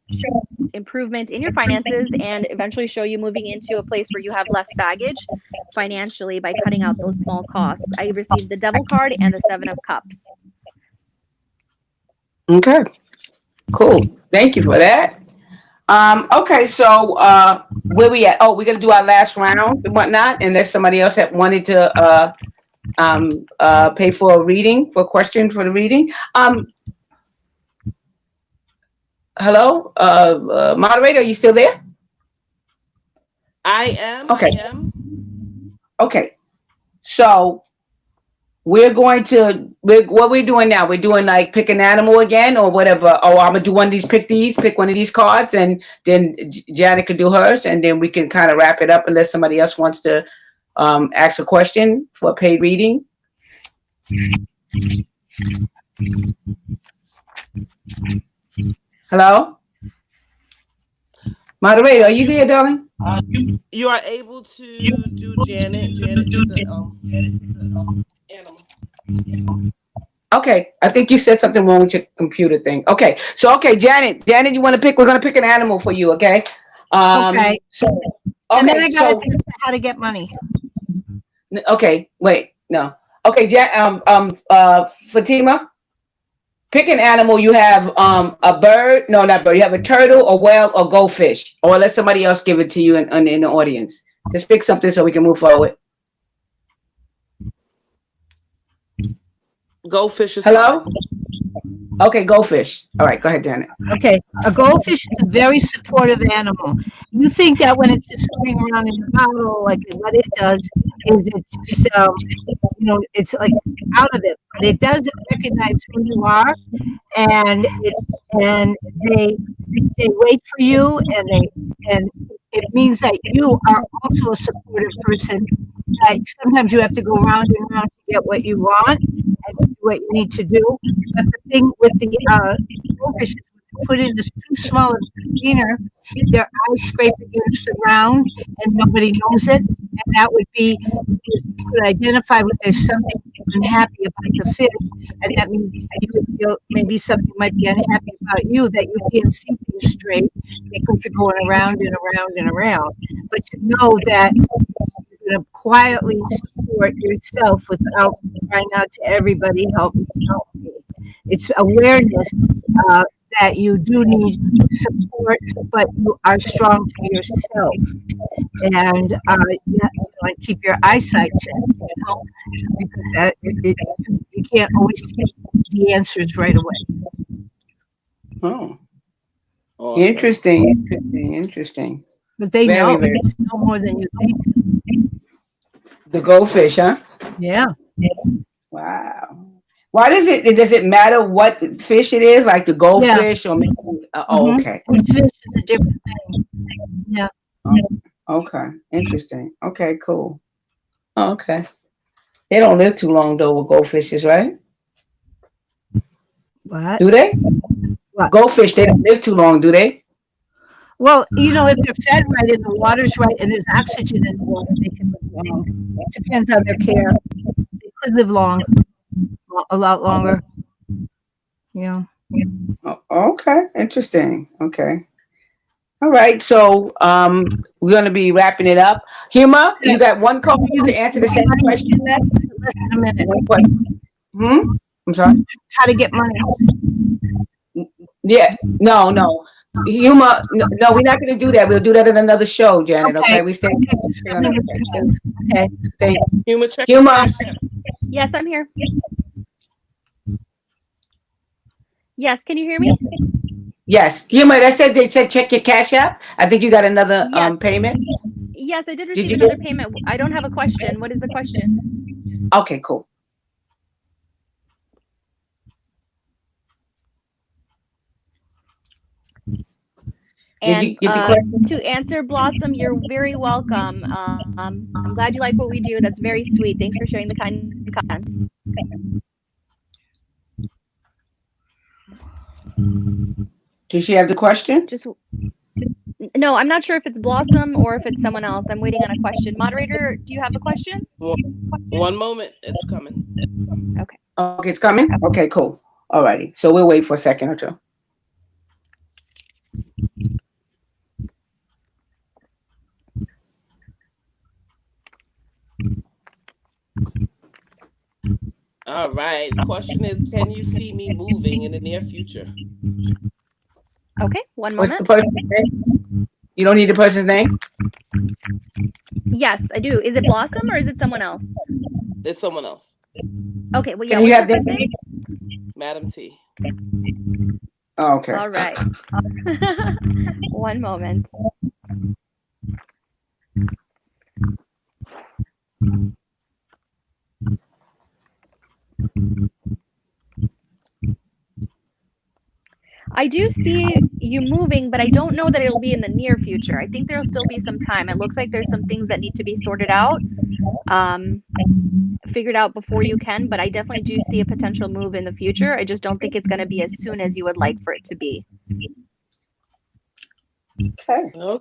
[SPEAKER 4] improvement in your finances and eventually show you moving into a place where you have less baggage financially by cutting out those small costs. I received the Devil card and the 7 of Cups.
[SPEAKER 2] Okay. Cool. Thank you for that. Okay, so where we at? Oh, we're gonna do our last round and whatnot, unless somebody else had wanted to pay for a reading, for a question for the reading. Hello, moderator, are you still there?
[SPEAKER 1] I am.
[SPEAKER 2] Okay.
[SPEAKER 1] I am.
[SPEAKER 2] Okay. So what we're doing now, we're doing like pick an animal again or whatever. Oh, I'm gonna do pick one of these cards, and then Janet could do hers, and then we can kind of wrap it up unless somebody else wants to ask a question for a paid reading. Hello? Moderator, are you there, darling?
[SPEAKER 1] You are able to do Janet. Janet did the animal.
[SPEAKER 2] Okay, I think you said something wrong with your computer thing. Okay, so Janet, you want to pick? We're gonna pick an animal for you. Okay.
[SPEAKER 3] Okay.
[SPEAKER 2] So,
[SPEAKER 3] And then I got to how to get money.
[SPEAKER 2] Okay. Wait. No. Okay. Fatima, pick an animal. You have a bird. No, not bird. You have a turtle, a whale, or goldfish. Or let somebody else give it to you in the audience. Just pick something so we can move forward.
[SPEAKER 1] Goldfish is
[SPEAKER 2] Hello?
[SPEAKER 1] fine.
[SPEAKER 2] Okay, goldfish. All right, go ahead, Janet.
[SPEAKER 3] Okay, a goldfish is a very supportive animal. You think that when it's just swimming around in the bottle, like what it does is it's just, it's like out of it, but it does recognize who you are, and they wait for you, and it means that you are also a supportive person. Like sometimes you have to go round and round to get what you want and do what you need to do. But the thing with the goldfish is put in is too small a container, their eyes scrape against the ground and nobody knows it. And that would be, you could identify when there's something unhappy about the fish. And that means you would feel maybe something might be unhappy about you, that you can't see things straight because you're going around and around and around. But to know that you're going to quietly support yourself without crying out to everybody, help me, help me. It's awareness that you do need support, but you are strong for yourself. And and keep your eyesight checked, because you can't always see the answers right away.
[SPEAKER 2] Oh,
[SPEAKER 5] Awesome.
[SPEAKER 2] interesting.
[SPEAKER 3] But they
[SPEAKER 2] Very,
[SPEAKER 3] know,
[SPEAKER 2] very.
[SPEAKER 3] know more than you think.
[SPEAKER 2] The goldfish, huh?
[SPEAKER 3] Yeah.
[SPEAKER 2] Wow. Why does it matter what fish it is, like the goldfish or maybe,
[SPEAKER 3] Mhm.
[SPEAKER 2] okay.
[SPEAKER 3] And fish is a different thing. Yeah.
[SPEAKER 2] Okay. Interesting. Okay, cool. Okay. They don't live too long though with goldfishes, right?
[SPEAKER 3] What?
[SPEAKER 2] Do they?
[SPEAKER 3] What?
[SPEAKER 2] Goldfish, they don't live too long, do they?
[SPEAKER 3] Well, if they're fed right and the water's right and there's oxygen in the water, they can live long. It depends on their care. They could live long, a lot longer. Yeah.
[SPEAKER 2] Okay. Interesting. Okay. All right. So we're gonna be wrapping it up. Huma, you got one call to answer the same question then?
[SPEAKER 3] Less than a minute.
[SPEAKER 2] One question. I'm sorry.
[SPEAKER 3] How to get money?
[SPEAKER 2] Yeah. No. Huma, no, we're not gonna do that. We'll do that in another show, Janet. Okay. We stay.
[SPEAKER 3] Okay.
[SPEAKER 2] Stay.
[SPEAKER 5] Huma, check
[SPEAKER 2] Huma.
[SPEAKER 5] your Cash App.
[SPEAKER 4] Yes, I'm here. Yes, can you hear me?
[SPEAKER 2] Yes. Huma, they said check your Cash App. I think you got another
[SPEAKER 4] Yes.
[SPEAKER 2] Payment.
[SPEAKER 4] Yes, I did
[SPEAKER 2] Did
[SPEAKER 4] receive
[SPEAKER 2] you
[SPEAKER 4] another payment. I don't have a question. What is the question?
[SPEAKER 2] Okay, cool. Did you
[SPEAKER 4] And
[SPEAKER 2] get the question?
[SPEAKER 4] to answer Blossom, you're very welcome. I'm glad you like what we do. That's very sweet. Thanks for sharing the kind comments.
[SPEAKER 2] Did she have the question?
[SPEAKER 4] Just no, I'm not sure if it's Blossom or if it's someone else. I'm waiting on a question. Moderator, do you have a question?
[SPEAKER 5] One moment, it's coming.
[SPEAKER 2] Okay, it's coming? Okay, cool. All righty. So we'll wait for a second or two.
[SPEAKER 5] All right. Question is, can you see me moving in the near future?
[SPEAKER 4] Okay, one
[SPEAKER 2] What's the
[SPEAKER 4] moment.
[SPEAKER 2] person's name? You don't need the person's name?
[SPEAKER 4] Yes, I do. Is it Blossom or is it someone else?
[SPEAKER 5] It's someone else.
[SPEAKER 4] Okay, well, yeah.
[SPEAKER 2] Can you
[SPEAKER 4] What's
[SPEAKER 2] have
[SPEAKER 4] his
[SPEAKER 2] their
[SPEAKER 4] first
[SPEAKER 2] name?
[SPEAKER 5] Madam T.
[SPEAKER 2] Oh, okay.
[SPEAKER 4] All right. One moment. I do see you moving, but I don't know that it'll be in the near future. I think there'll still be some time. It looks like there's some things that need to be sorted out, figured out before you can, but I definitely do see a potential move in the future. I just don't think it's going to be as soon as you would like for it to be.
[SPEAKER 2] Okay.
[SPEAKER 5] Okay.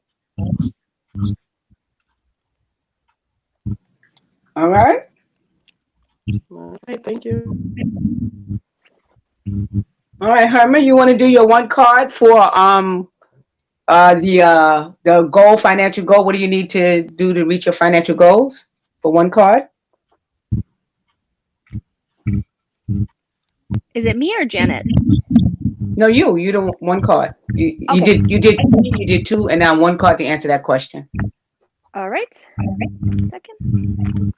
[SPEAKER 2] All right.
[SPEAKER 5] All right, thank you.
[SPEAKER 2] All right, Herman, you want to do your one card for the goal, financial goal? What do you need to do to reach your financial goals for one card?
[SPEAKER 4] Is it me or Janet?
[SPEAKER 2] No, you don't one card. You
[SPEAKER 4] Okay.
[SPEAKER 2] did two, and now one card to answer that question.
[SPEAKER 4] All right. Second.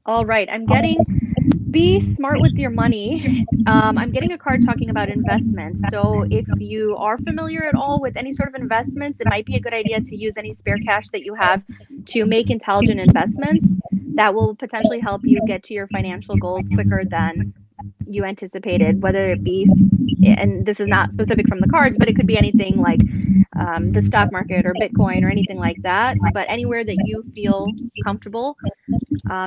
[SPEAKER 4] All right, I'm getting be smart with your money. I'm getting a card talking about investments. So if you are familiar at all with any sort of investments, it might be a good idea to use any spare cash that you have to make intelligent investments that will potentially help you get to your financial goals quicker than you anticipated, whether it be, and this is not specific from the cards, but it could be anything like the stock market or Bitcoin or anything like that, but anywhere that you feel comfortable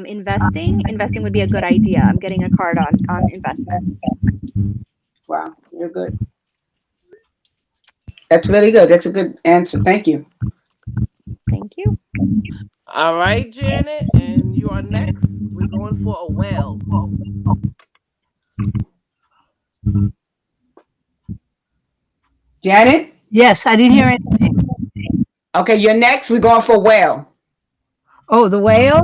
[SPEAKER 4] investing would be a good idea. I'm getting a card on investments.
[SPEAKER 2] Wow, you're good. That's really good. That's a good answer. Thank you.
[SPEAKER 4] Thank you.
[SPEAKER 5] All right, Janet, and you are next. We're going for a well.
[SPEAKER 2] Janet?
[SPEAKER 3] Yes, I didn't hear anything.
[SPEAKER 2] Okay, you're next. We're going for whale.
[SPEAKER 3] Oh, the whale?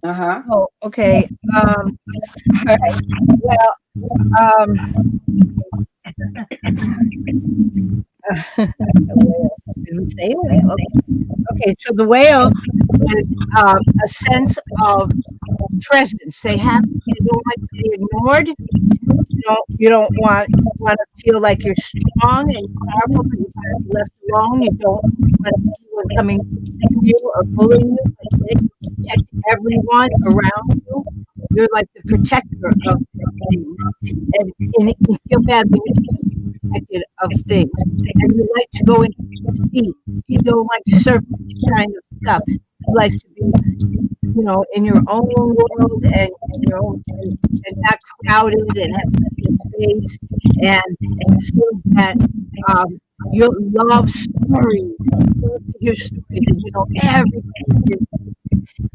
[SPEAKER 2] Uh-huh.
[SPEAKER 3] Oh, okay. All right. Well, did we say whale? Okay, so the whale is a sense of presence. They don't like to be ignored. You don't want to feel like you're strong and powerful, but you want to be left alone. You don't want anyone coming to you or bullying you. Like they protect everyone around you. You're like the protector of things, and you feel bad when you can't be protected of things. And you like to go into deep. You don't like surface kind of stuff. You like to be, in your own world and not crowded and have space and feel that you love stories. You love to hear stories and everything.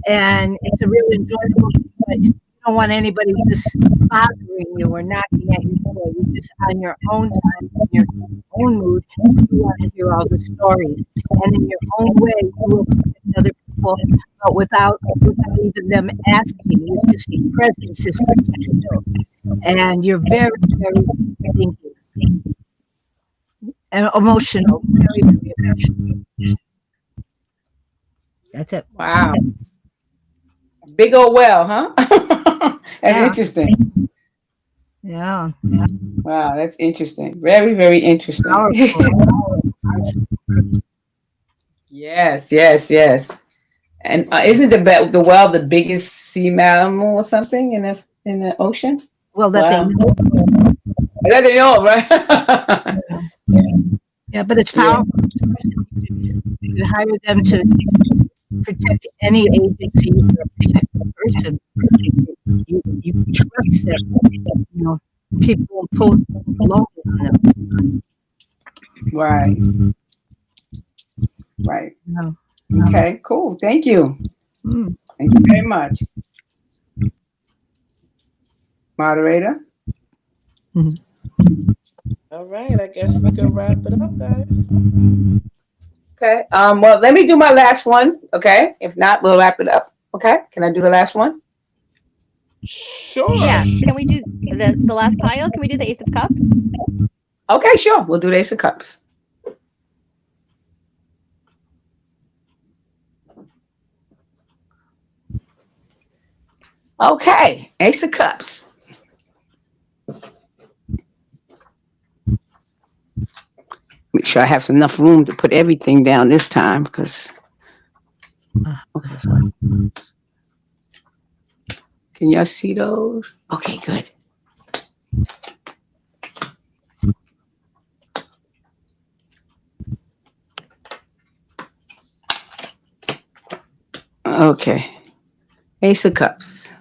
[SPEAKER 3] And it's a really enjoyable thing, but you don't want anybody just bothering you or knocking at your door. You're just on your own time, in your own mood. You want to hear all the stories. And in your own way, you will protect other people, but without even them asking. Your just presence is protective. And you're very, very thinking. And emotional. Very, very emotional. That's it.
[SPEAKER 2] Wow. Big old well, huh? That's
[SPEAKER 3] Yeah.
[SPEAKER 2] interesting.
[SPEAKER 3] Yeah.
[SPEAKER 2] Wow, that's interesting. Very, very interesting.
[SPEAKER 3] Powerful.
[SPEAKER 2] Yes. And isn't the well the biggest sea mammal or something in the ocean?
[SPEAKER 3] Well, that
[SPEAKER 2] Wow.
[SPEAKER 3] they know.
[SPEAKER 2] That they know, right?
[SPEAKER 3] Yeah, but it's powerful. You hire them to protect any agency or protect the person. You trust them. People will pull along on them.
[SPEAKER 2] Right.
[SPEAKER 3] No.
[SPEAKER 2] Okay, cool. Thank you.
[SPEAKER 3] Mm.
[SPEAKER 2] Thank you very much. Moderator?
[SPEAKER 5] All right, I guess we can wrap it up, guys.
[SPEAKER 2] Okay. Well, let me do my last one. Okay. If not, we'll wrap it up. Okay. Can I do the last one?
[SPEAKER 5] Sure.
[SPEAKER 4] Yeah. Can we do the last pile? Can we do the Ace of Cups?
[SPEAKER 2] Okay, sure. We'll do the Ace of Cups. Okay, Ace of Cups. Make sure I have enough room to put everything down this time because. Okay, sorry. Can y'all see those? Okay, good. Okay, Ace of Cups.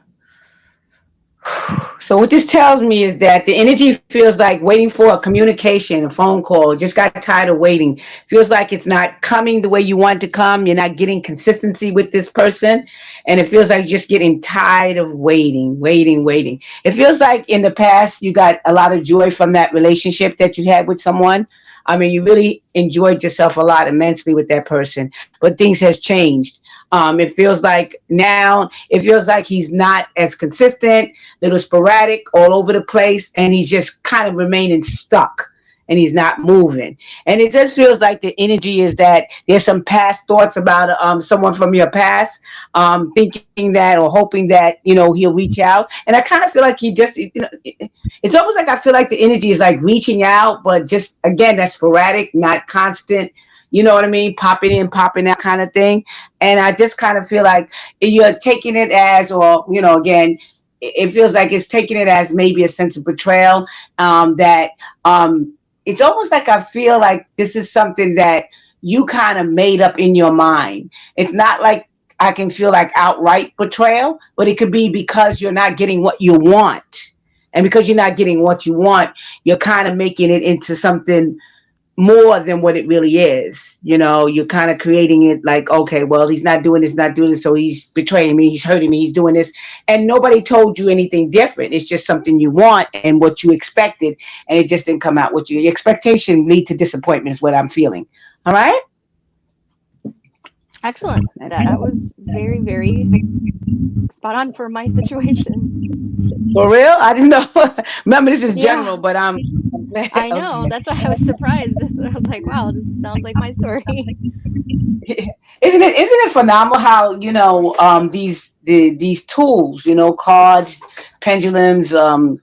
[SPEAKER 2] So what this tells me is that the energy feels like waiting for a communication, a phone call. Just got tired of waiting. Feels like it's not coming the way you want it to come. You're not getting consistency with this person. And it feels like just getting tired of waiting. It feels like in the past, you got a lot of joy from that relationship that you had with someone. I mean, you really enjoyed yourself a lot immensely with that person, but things has changed. It feels like now he's not as consistent, little sporadic, all over the place, and he's just kind of remaining stuck and he's not moving. And it just feels like the energy is that there's some past thoughts about someone from your past, thinking that or hoping that, he'll reach out. And I kind of feel like he just, it's almost like I feel like the energy is like reaching out, but just, again, that's sporadic, not constant. You know what I mean? Popping in, popping out kind of thing. And I just kind of feel like you're taking it as, or, again, it feels like it's taking it as maybe a sense of betrayal, that it's almost like I feel like this is something that you kind of made up in your mind. It's not like I can feel like outright betrayal, but it could be because you're not getting what you want. And because you're not getting what you want, you're kind of making it into something more than what it really is. You know, you're kind of creating it like, okay, well, he's not doing this, not doing this, so he's betraying me, he's hurting me, he's doing this. And nobody told you anything different. It's just something you want and what you expected, and it just didn't come out what you. Your expectation lead to disappointment is what I'm feeling. All right?
[SPEAKER 4] Excellent. That was very, very spot on for my situation.
[SPEAKER 2] For real? I didn't know. Remember, this is
[SPEAKER 4] Yeah.
[SPEAKER 2] general, but
[SPEAKER 4] I know. That's why I was surprised. I was like, wow, this sounds like my story.
[SPEAKER 2] Isn't it phenomenal how, you know, these tools, you know, cards, pendulums,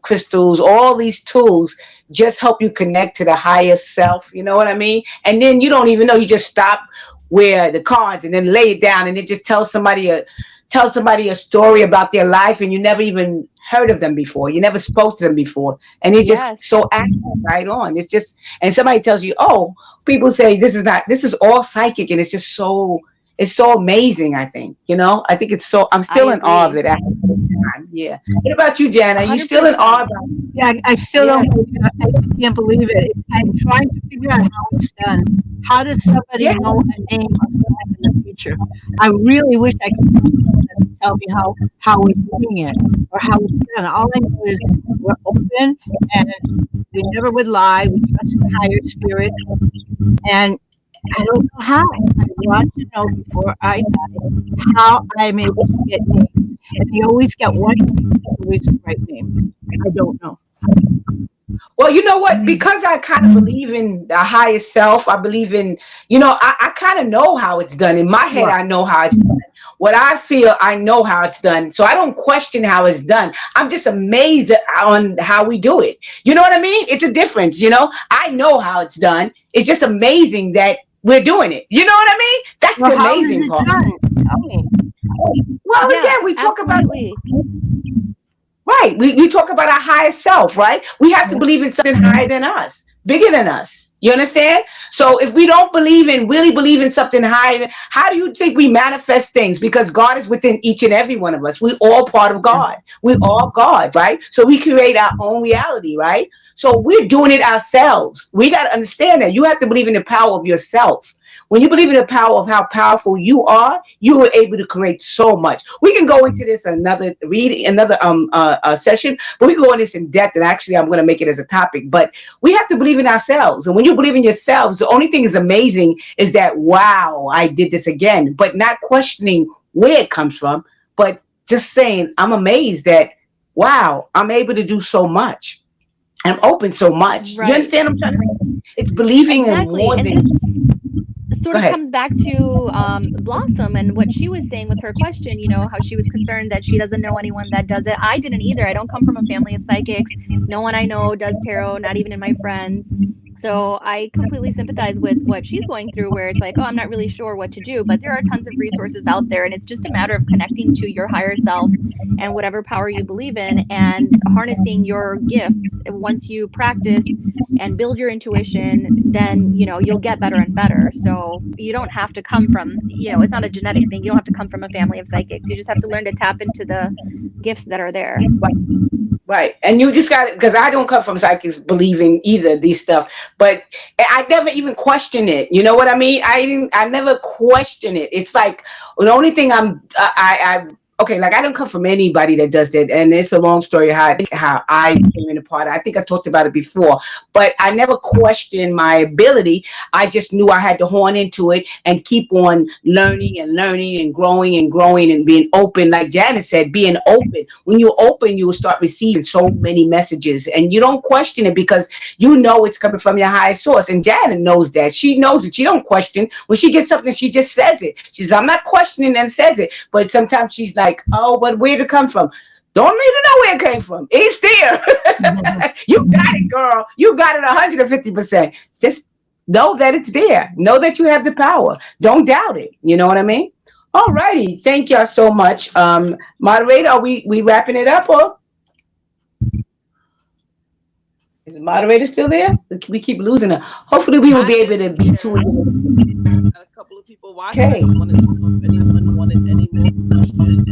[SPEAKER 2] crystals, all these tools just help you connect to the higher self. You know what I mean? And then you don't even know. You just stop where the cards and then lay it down, and it just tells somebody a story about their life, and you never even heard of them before. You never spoke to them before, and it just
[SPEAKER 4] Yes.
[SPEAKER 2] so accurate right on. It's just, and somebody tells you, oh, people say this is all psychic, and it's so amazing. I think, you know, I'm still in awe of
[SPEAKER 4] agree.
[SPEAKER 2] it after this time. Yeah. What about you, Jan? Are you still in
[SPEAKER 4] 100%.
[SPEAKER 2] awe about it?
[SPEAKER 3] Yeah, I still don't. I can't believe it. I'm trying to figure out how it's done. How does somebody
[SPEAKER 2] Yeah.
[SPEAKER 3] know a name of someone in the future? I really wish I could find someone that could tell me how we're doing it or how it's done. All I know is we're open and we never would lie. We trust the higher spirits, and I don't know how. I want to know before I die how I'm able to get names. And they always get one name, it's always the right name. I don't know.
[SPEAKER 2] Well, you know what? Because I kind of believe in the higher self, I believe in, you know, I kind of know how it's done. In my head, I know how it's done. What I feel, I know how it's done. So I don't question how it's done. I'm just amazed on how we do it. You know what I mean? It's a difference, you know? I know how it's done. It's just amazing that we're doing it. You know what I mean? That's
[SPEAKER 3] Well,
[SPEAKER 2] the
[SPEAKER 3] how is
[SPEAKER 2] amazing
[SPEAKER 3] it
[SPEAKER 2] part.
[SPEAKER 3] done? Tell me.
[SPEAKER 2] Well,
[SPEAKER 4] Yeah,
[SPEAKER 2] again, we talk about
[SPEAKER 4] absolutely.
[SPEAKER 2] right. We talk about our higher self, right? We have to believe in something higher than us, bigger than us. You understand? So if we don't really believe in something higher, how do you think we manifest things? Because God is within each and every one of us. We all part of God. We all God, right? So we create our own reality, right? So we're doing it ourselves. We got to understand that. You have to believe in the power of yourself. When you believe in the power of how powerful you are able to create so much. We can go into this another session, but we can go in this in depth. And actually, I'm going to make it as a topic. But we have to believe in ourselves. And when you believe in yourselves, the only thing is amazing is that, wow, I did this again. But not questioning where it comes from, but just saying, I'm amazed that, wow, I'm able to do so much. I'm open so much.
[SPEAKER 4] Right.
[SPEAKER 2] You understand what I'm trying to say? It's believing in more
[SPEAKER 4] And
[SPEAKER 2] than.
[SPEAKER 4] this sort
[SPEAKER 2] Go
[SPEAKER 4] of
[SPEAKER 2] ahead.
[SPEAKER 4] comes back to Blossom and what she was saying with her question, you know, how she was concerned that she doesn't know anyone that does it. I didn't either. I don't come from a family of psychics. No one I know does tarot, not even in my friends. So I completely sympathize with what she's going through, where it's like, oh, I'm not really sure what to do. But there are tons of resources out there, and it's just a matter of connecting to your higher self and whatever power you believe in and harnessing your gifts. Once you practice and build your intuition, then, you know, you'll get better and better. So you don't have to come from, you know, it's not a genetic thing. You don't have to come from a family of psychics. You just have to learn to tap into the gifts that are there.
[SPEAKER 2] Right. And you just got it, because I don't come from psychics believing either these stuff, but I never even question it. You know what I mean? I never question it. It's like the only thing okay, like I don't come from anybody that does that, and it's a long story how I came in apart. I think I talked about it before, but I never questioned my ability. I just knew I had to horn into it and keep on learning and growing and being open. Like Janet said, being open. When you're open, you will start receiving so many messages, and you don't question it because you know it's coming from your highest source. And Janet knows that. She knows it. She don't question. When she gets something, she just says it. She says, I'm not questioning, and says it. But sometimes she's like, oh, but where'd it come from? Don't need to know where it came from. It's there. You got it, girl. You got it 150%. Just know that it's there. Know that you have the power. Don't doubt it. You know what I mean? All righty. Thank y'all so much. Moderator, are we wrapping it up, or? Is the moderator still there? We keep losing her. Hopefully, we will
[SPEAKER 5] I
[SPEAKER 2] be able
[SPEAKER 5] am
[SPEAKER 2] to be
[SPEAKER 5] here.
[SPEAKER 2] tuned.
[SPEAKER 5] Got a couple of people watching. I
[SPEAKER 2] Okay.
[SPEAKER 5] just wanted to know if anyone wanted any more questions.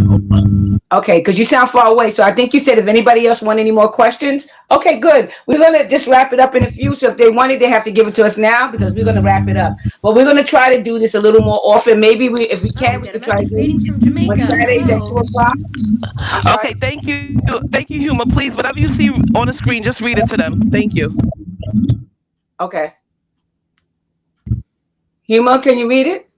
[SPEAKER 5] Hold on.
[SPEAKER 2] Okay, because you sound far away. So I think you said if anybody else want any more questions. Okay, good. We're gonna just wrap it up in a few. So if they want it, they have to give it to us now because we're gonna wrap it up. But we're gonna try to do this a little more often. Maybe if we
[SPEAKER 6] Oh,
[SPEAKER 2] can,
[SPEAKER 6] we
[SPEAKER 2] we
[SPEAKER 6] got a
[SPEAKER 2] could try to
[SPEAKER 6] message.
[SPEAKER 2] do
[SPEAKER 6] Greetings from
[SPEAKER 2] on
[SPEAKER 6] Jamaica.
[SPEAKER 2] Saturdays at
[SPEAKER 6] Hello.
[SPEAKER 2] 2:00. I'm sorry.
[SPEAKER 1] Okay, thank you, Huma. Please, whatever you see on the screen, just read it to them. Thank you.
[SPEAKER 2] Okay. Huma, can you read it?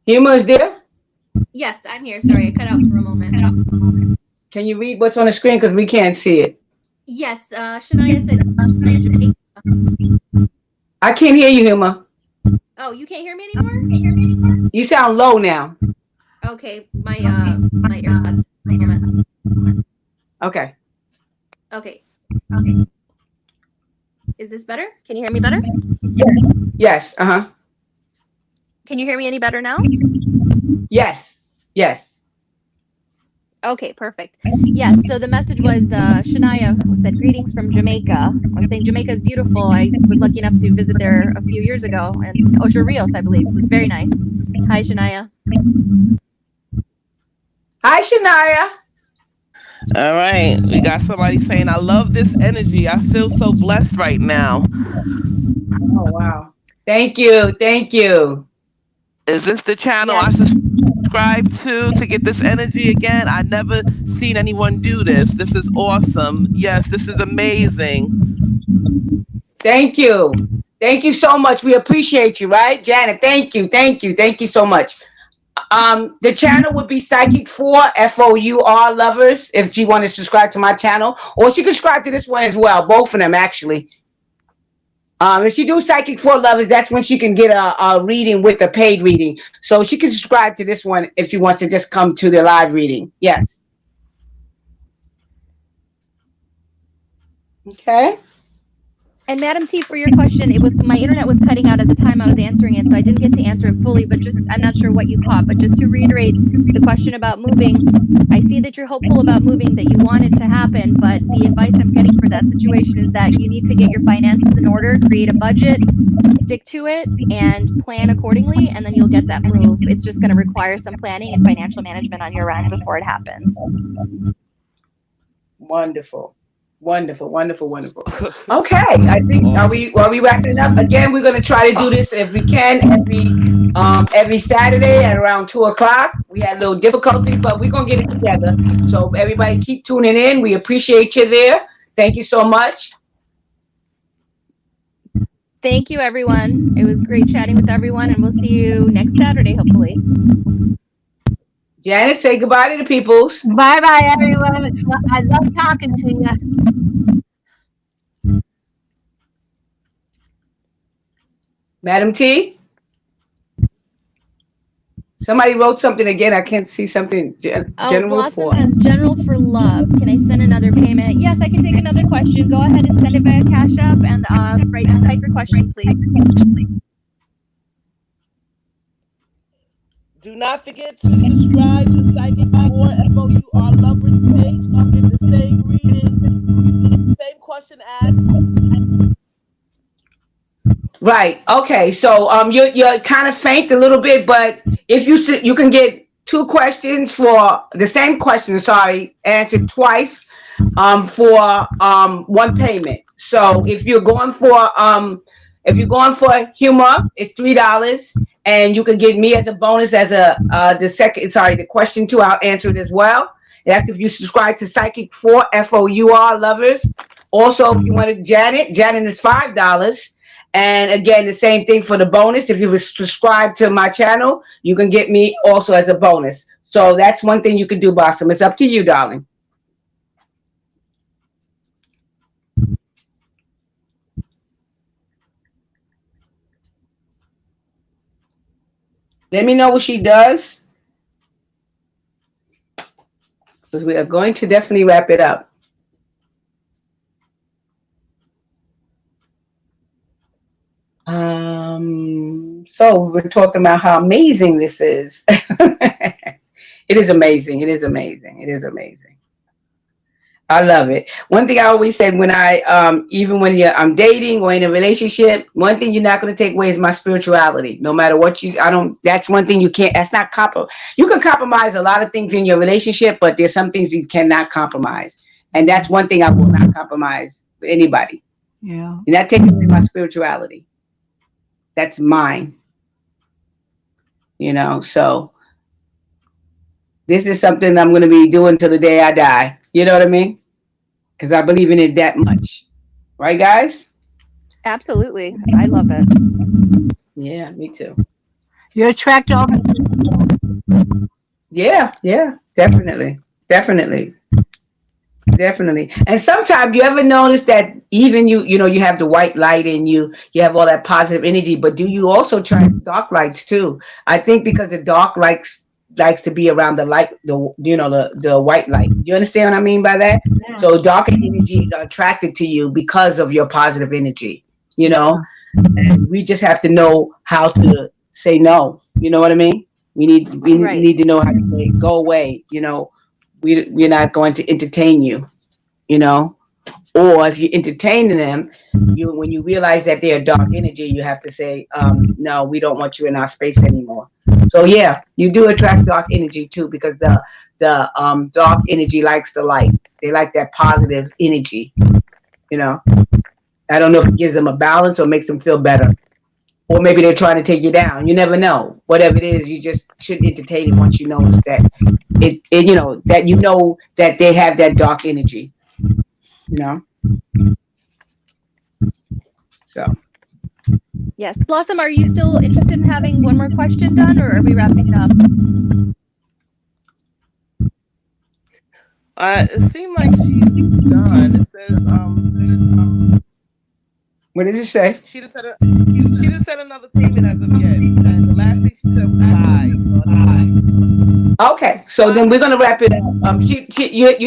[SPEAKER 2] Huma is there?
[SPEAKER 6] Yes, I'm here. Sorry, I cut out for a moment.
[SPEAKER 2] Can you read what's on the screen because we can't see it?
[SPEAKER 6] Yes, Shania said Jamaica.
[SPEAKER 2] I can't hear you, Huma.
[SPEAKER 6] Oh, you can't hear me anymore?
[SPEAKER 2] You sound low now.
[SPEAKER 6] Okay, my AirPods. A moment.
[SPEAKER 2] Okay.
[SPEAKER 6] Okay. Is this better? Can you hear me better?
[SPEAKER 2] Yes. Uh-huh.
[SPEAKER 4] Can you hear me any better now?
[SPEAKER 2] Yes. Yes.
[SPEAKER 4] Okay, perfect. Yes, so the message was Shania said, greetings from Jamaica. I was saying Jamaica is beautiful. I was lucky enough to visit there a few years ago, and Ocho Rios, I believe. So it's very nice. Hi, Shania.
[SPEAKER 2] Hi, Shania.
[SPEAKER 1] All right, we got somebody saying, "I love this energy. I feel so blessed right now."
[SPEAKER 2] Oh, wow. Thank you. Thank you.
[SPEAKER 1] Is this the channel
[SPEAKER 4] Yes.
[SPEAKER 1] I subscribe to get this energy again? I never seen anyone do this. This is awesome. Yes, this is amazing.
[SPEAKER 2] Thank you. Thank you so much. We appreciate you, right? Janet, thank you. Thank you. Thank you so much. The channel would be Psychic 4 FOUR Lovers if you want to subscribe to my channel, or she can subscribe to this one as well. Both of them, actually. If she do Psychic 4 Lovers, that's when she can get a reading with a paid reading. So she can subscribe to this one if she wants to just come to the live reading. Yes. Okay.
[SPEAKER 4] And Madam T, for your question, it was my internet was cutting out at the time I was answering it, so I didn't get to answer it fully, but just I'm not sure what you caught. But just to reiterate the question about moving, I see that you're hopeful about moving, that you want it to happen, but the advice I'm getting for that situation is that you need to get your finances in order, create a budget, stick to it, and plan accordingly, and then you'll get that move. It's just going to require some planning and financial management on your end before it happens.
[SPEAKER 2] Wonderful. Wonderful, wonderful, wonderful. Okay, I think are we wrapping it up? Again, we're gonna try to do this if we can every Saturday at around 2:00. We had a little difficulty, but we're gonna get it together. So everybody keep tuning in. We appreciate you there. Thank you so much.
[SPEAKER 4] Thank you, everyone. It was great chatting with everyone, and we'll see you next Saturday, hopefully.
[SPEAKER 2] Janet, say goodbye to the peoples.
[SPEAKER 3] Bye bye, everyone. I love talking to you.
[SPEAKER 2] Madam T? Somebody wrote something again. I can't see something. General
[SPEAKER 4] Blossom
[SPEAKER 2] for.
[SPEAKER 4] has general for love. Can I send another payment? Yes, I can take another question. Go ahead and send it via Cash App and type your question, please.
[SPEAKER 5] Do not forget to subscribe to Psychic 4 FOUR Lovers page to get the same reading, same question asked.
[SPEAKER 2] Right. Okay. So you're kind of faint a little bit, but if you can get two questions for the same question, answered twice for one payment. So if you're going for humor, it's $3, and you can get me as a bonus as the question 2. I'll answer it as well. That's if you subscribe to Psychic 4 FOUR Lovers. Also, if you wanted Janet is $5. And again, the same thing for the bonus. If you subscribe to my channel, you can get me also as a bonus. So that's one thing you can do, Blossom. It's up to you, darling. Let me know what she does, because we are going to definitely wrap it up. So we're talking about how amazing this is. It is amazing. It is amazing. It is amazing. I love it. One thing I always said when I even when I'm dating or in a relationship, one thing you're not going to take away is my spirituality. No matter what I don't. That's one thing you can't. That's not You can compromise a lot of things in your relationship, but there's some things you cannot compromise, and that's one thing I will not compromise with anybody.
[SPEAKER 3] Yeah.
[SPEAKER 2] You're not taking away my spirituality. That's mine. So this is something I'm going to be doing till the day I die. You know what I mean? Because I believe in it that much. Right, guys?
[SPEAKER 4] Absolutely. I love it.
[SPEAKER 2] Yeah, me too.
[SPEAKER 3] You attract all.
[SPEAKER 2] Yeah, definitely. Definitely. And sometimes you ever notice that even you have the white light in you have all that positive energy, but do you also try dark lights too? I think because the dark likes to be around the light, the white light. You understand what I mean by that?
[SPEAKER 3] Yeah.
[SPEAKER 2] So dark energy are attracted to you because of your positive energy, And we just have to know how to say no. You know what I mean? We need to know how to say go away, we're not going to entertain you, or if you're entertaining them, when you realize that they're dark energy, you have to say, no, we don't want you in our space anymore. So yeah, you do attract dark energy too, because the dark energy likes the light. They like that positive energy. I don't know if it gives them a balance or makes them feel better. Or maybe they're trying to take you down. You never know. Whatever it is, you just should entertain it once you notice that that they have that dark energy. So.
[SPEAKER 4] Yes. Blossom, are you still interested in having one more question done, or are we wrapping it up?
[SPEAKER 1] It seemed like she's done. It says
[SPEAKER 2] What does it say?
[SPEAKER 1] she just said another payment as of yet, and the last thing she said was bye.
[SPEAKER 2] Okay, so then we're gonna wrap it up. You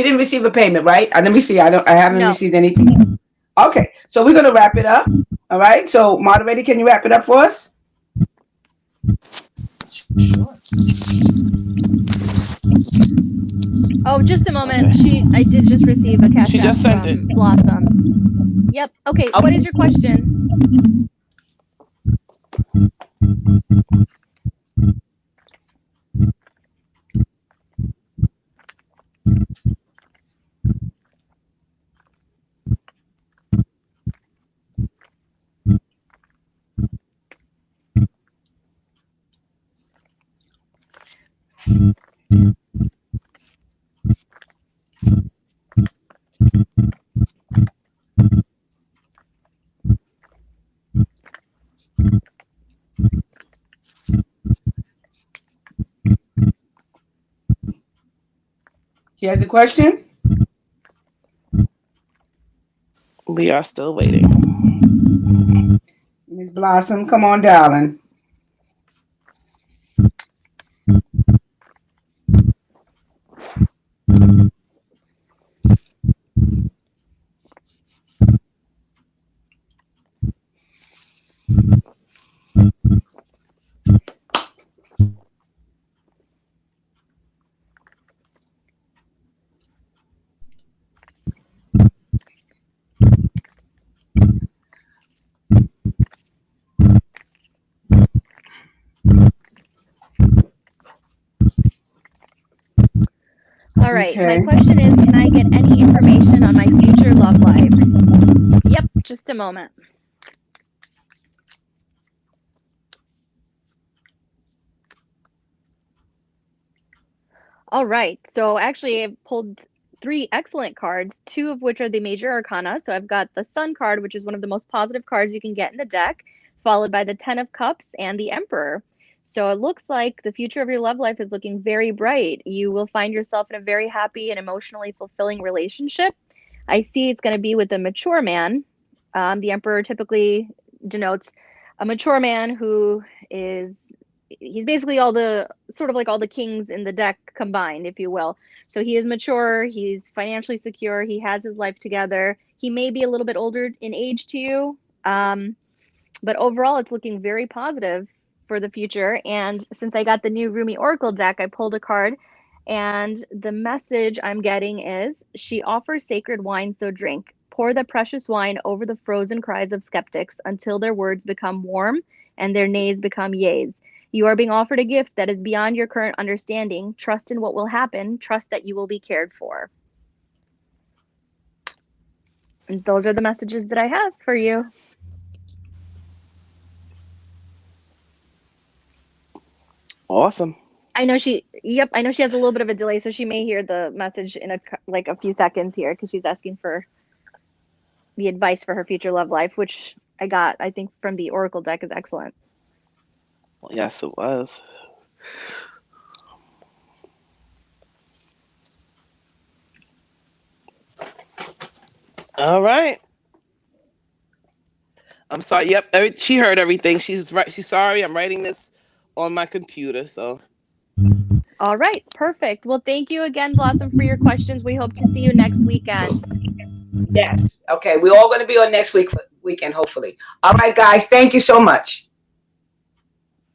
[SPEAKER 2] didn't receive a payment, right? Let me see. I haven't received anything. Okay, so we're gonna wrap it up. All right. So moderator, can you wrap it up for us?
[SPEAKER 1] Sure.
[SPEAKER 4] Oh, just a moment. I did just receive a cash app from Blossom. Yep. Okay. What is your question?
[SPEAKER 2] She has a question?
[SPEAKER 1] We are still waiting.
[SPEAKER 2] Ms. Blossom, come on, darling.
[SPEAKER 4] All right. Okay. My question is, can I get any information on my future love life? Yep. Just a moment. All right. So actually, I've pulled 3 excellent cards, 2 of which are the major arcana. So I've got the Sun card, which is one of the most positive cards you can get in the deck, followed by the 10 of Cups and the Emperor. So it looks like the future of your love life is looking very bright. You will find yourself in a very happy and emotionally fulfilling relationship. I see it's going to be with a mature man. The Emperor typically denotes a mature man who he's basically all the sort of like all the kings in the deck combined, if you will. So he is mature, he's financially secure, he has his life together. He may be a little bit older in age to you, but overall it's looking very positive for the future. And since I got the new Rumi Oracle deck, I pulled a card And the message I'm getting is she offers sacred wine, so drink. Pour the precious wine over the frozen cries of skeptics until their words become warm and their nays become yays. You are being offered a gift that is beyond your current understanding. Trust in what will happen. Trust that you will be cared for. And those are the messages that I have for you.
[SPEAKER 1] Awesome.
[SPEAKER 4] I know she has a little bit of a delay, so she may hear the message in a few seconds here because she's asking for the advice for her future love life, which I got, I think, from the Oracle deck is excellent.
[SPEAKER 1] Yes, it was. All right. I'm sorry. Yep, she heard everything. She's right. She's sorry. I'm writing this on my computer. So.
[SPEAKER 4] All right, perfect. Well, thank you again, Blossom, for your questions. We hope to see you next weekend.
[SPEAKER 2] Yes. Okay. We're all going to be on next weekend, hopefully. All right, guys. Thank you so much.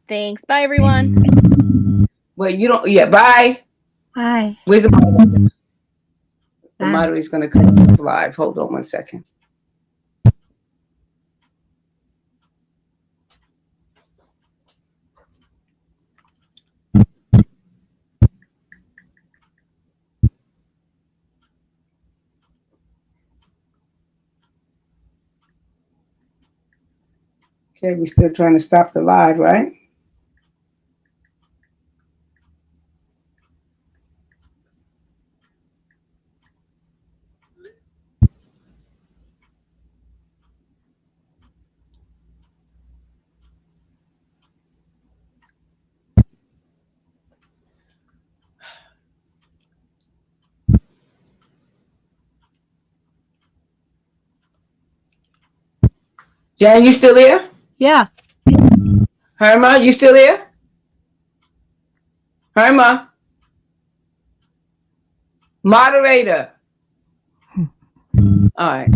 [SPEAKER 4] Thanks. Bye, everyone.
[SPEAKER 2] Well, you don't. Yeah. Bye.
[SPEAKER 3] Bye.
[SPEAKER 2] Where's the moderator? The
[SPEAKER 3] Bye.
[SPEAKER 2] moderator's going to come live. Hold on 1 second. Okay, we're still trying to stop the live, right? Jan, you still here?
[SPEAKER 3] Yeah.
[SPEAKER 2] Herma, you still here? Herma? Moderator. All right.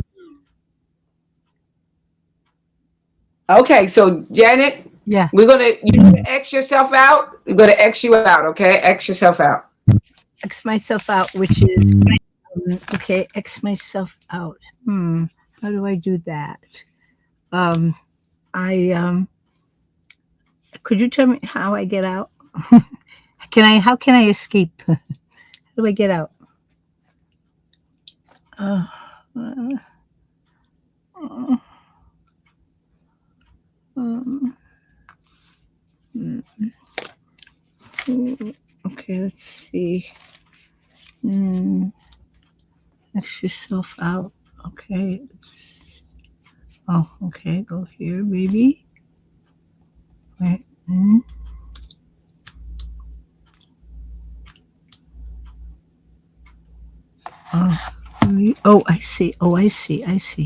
[SPEAKER 2] Okay, so Janet,
[SPEAKER 3] Yeah.
[SPEAKER 2] you're gonna X yourself out. We're gonna X you out, okay? X yourself out.
[SPEAKER 3] X myself out, which is okay. X myself out. How do I do that? Could you tell me how I get out? How can I escape? How do I get out? Okay, let's see. X yourself out. Okay. Okay. Go here, baby. Wait. Oh, I see. I see.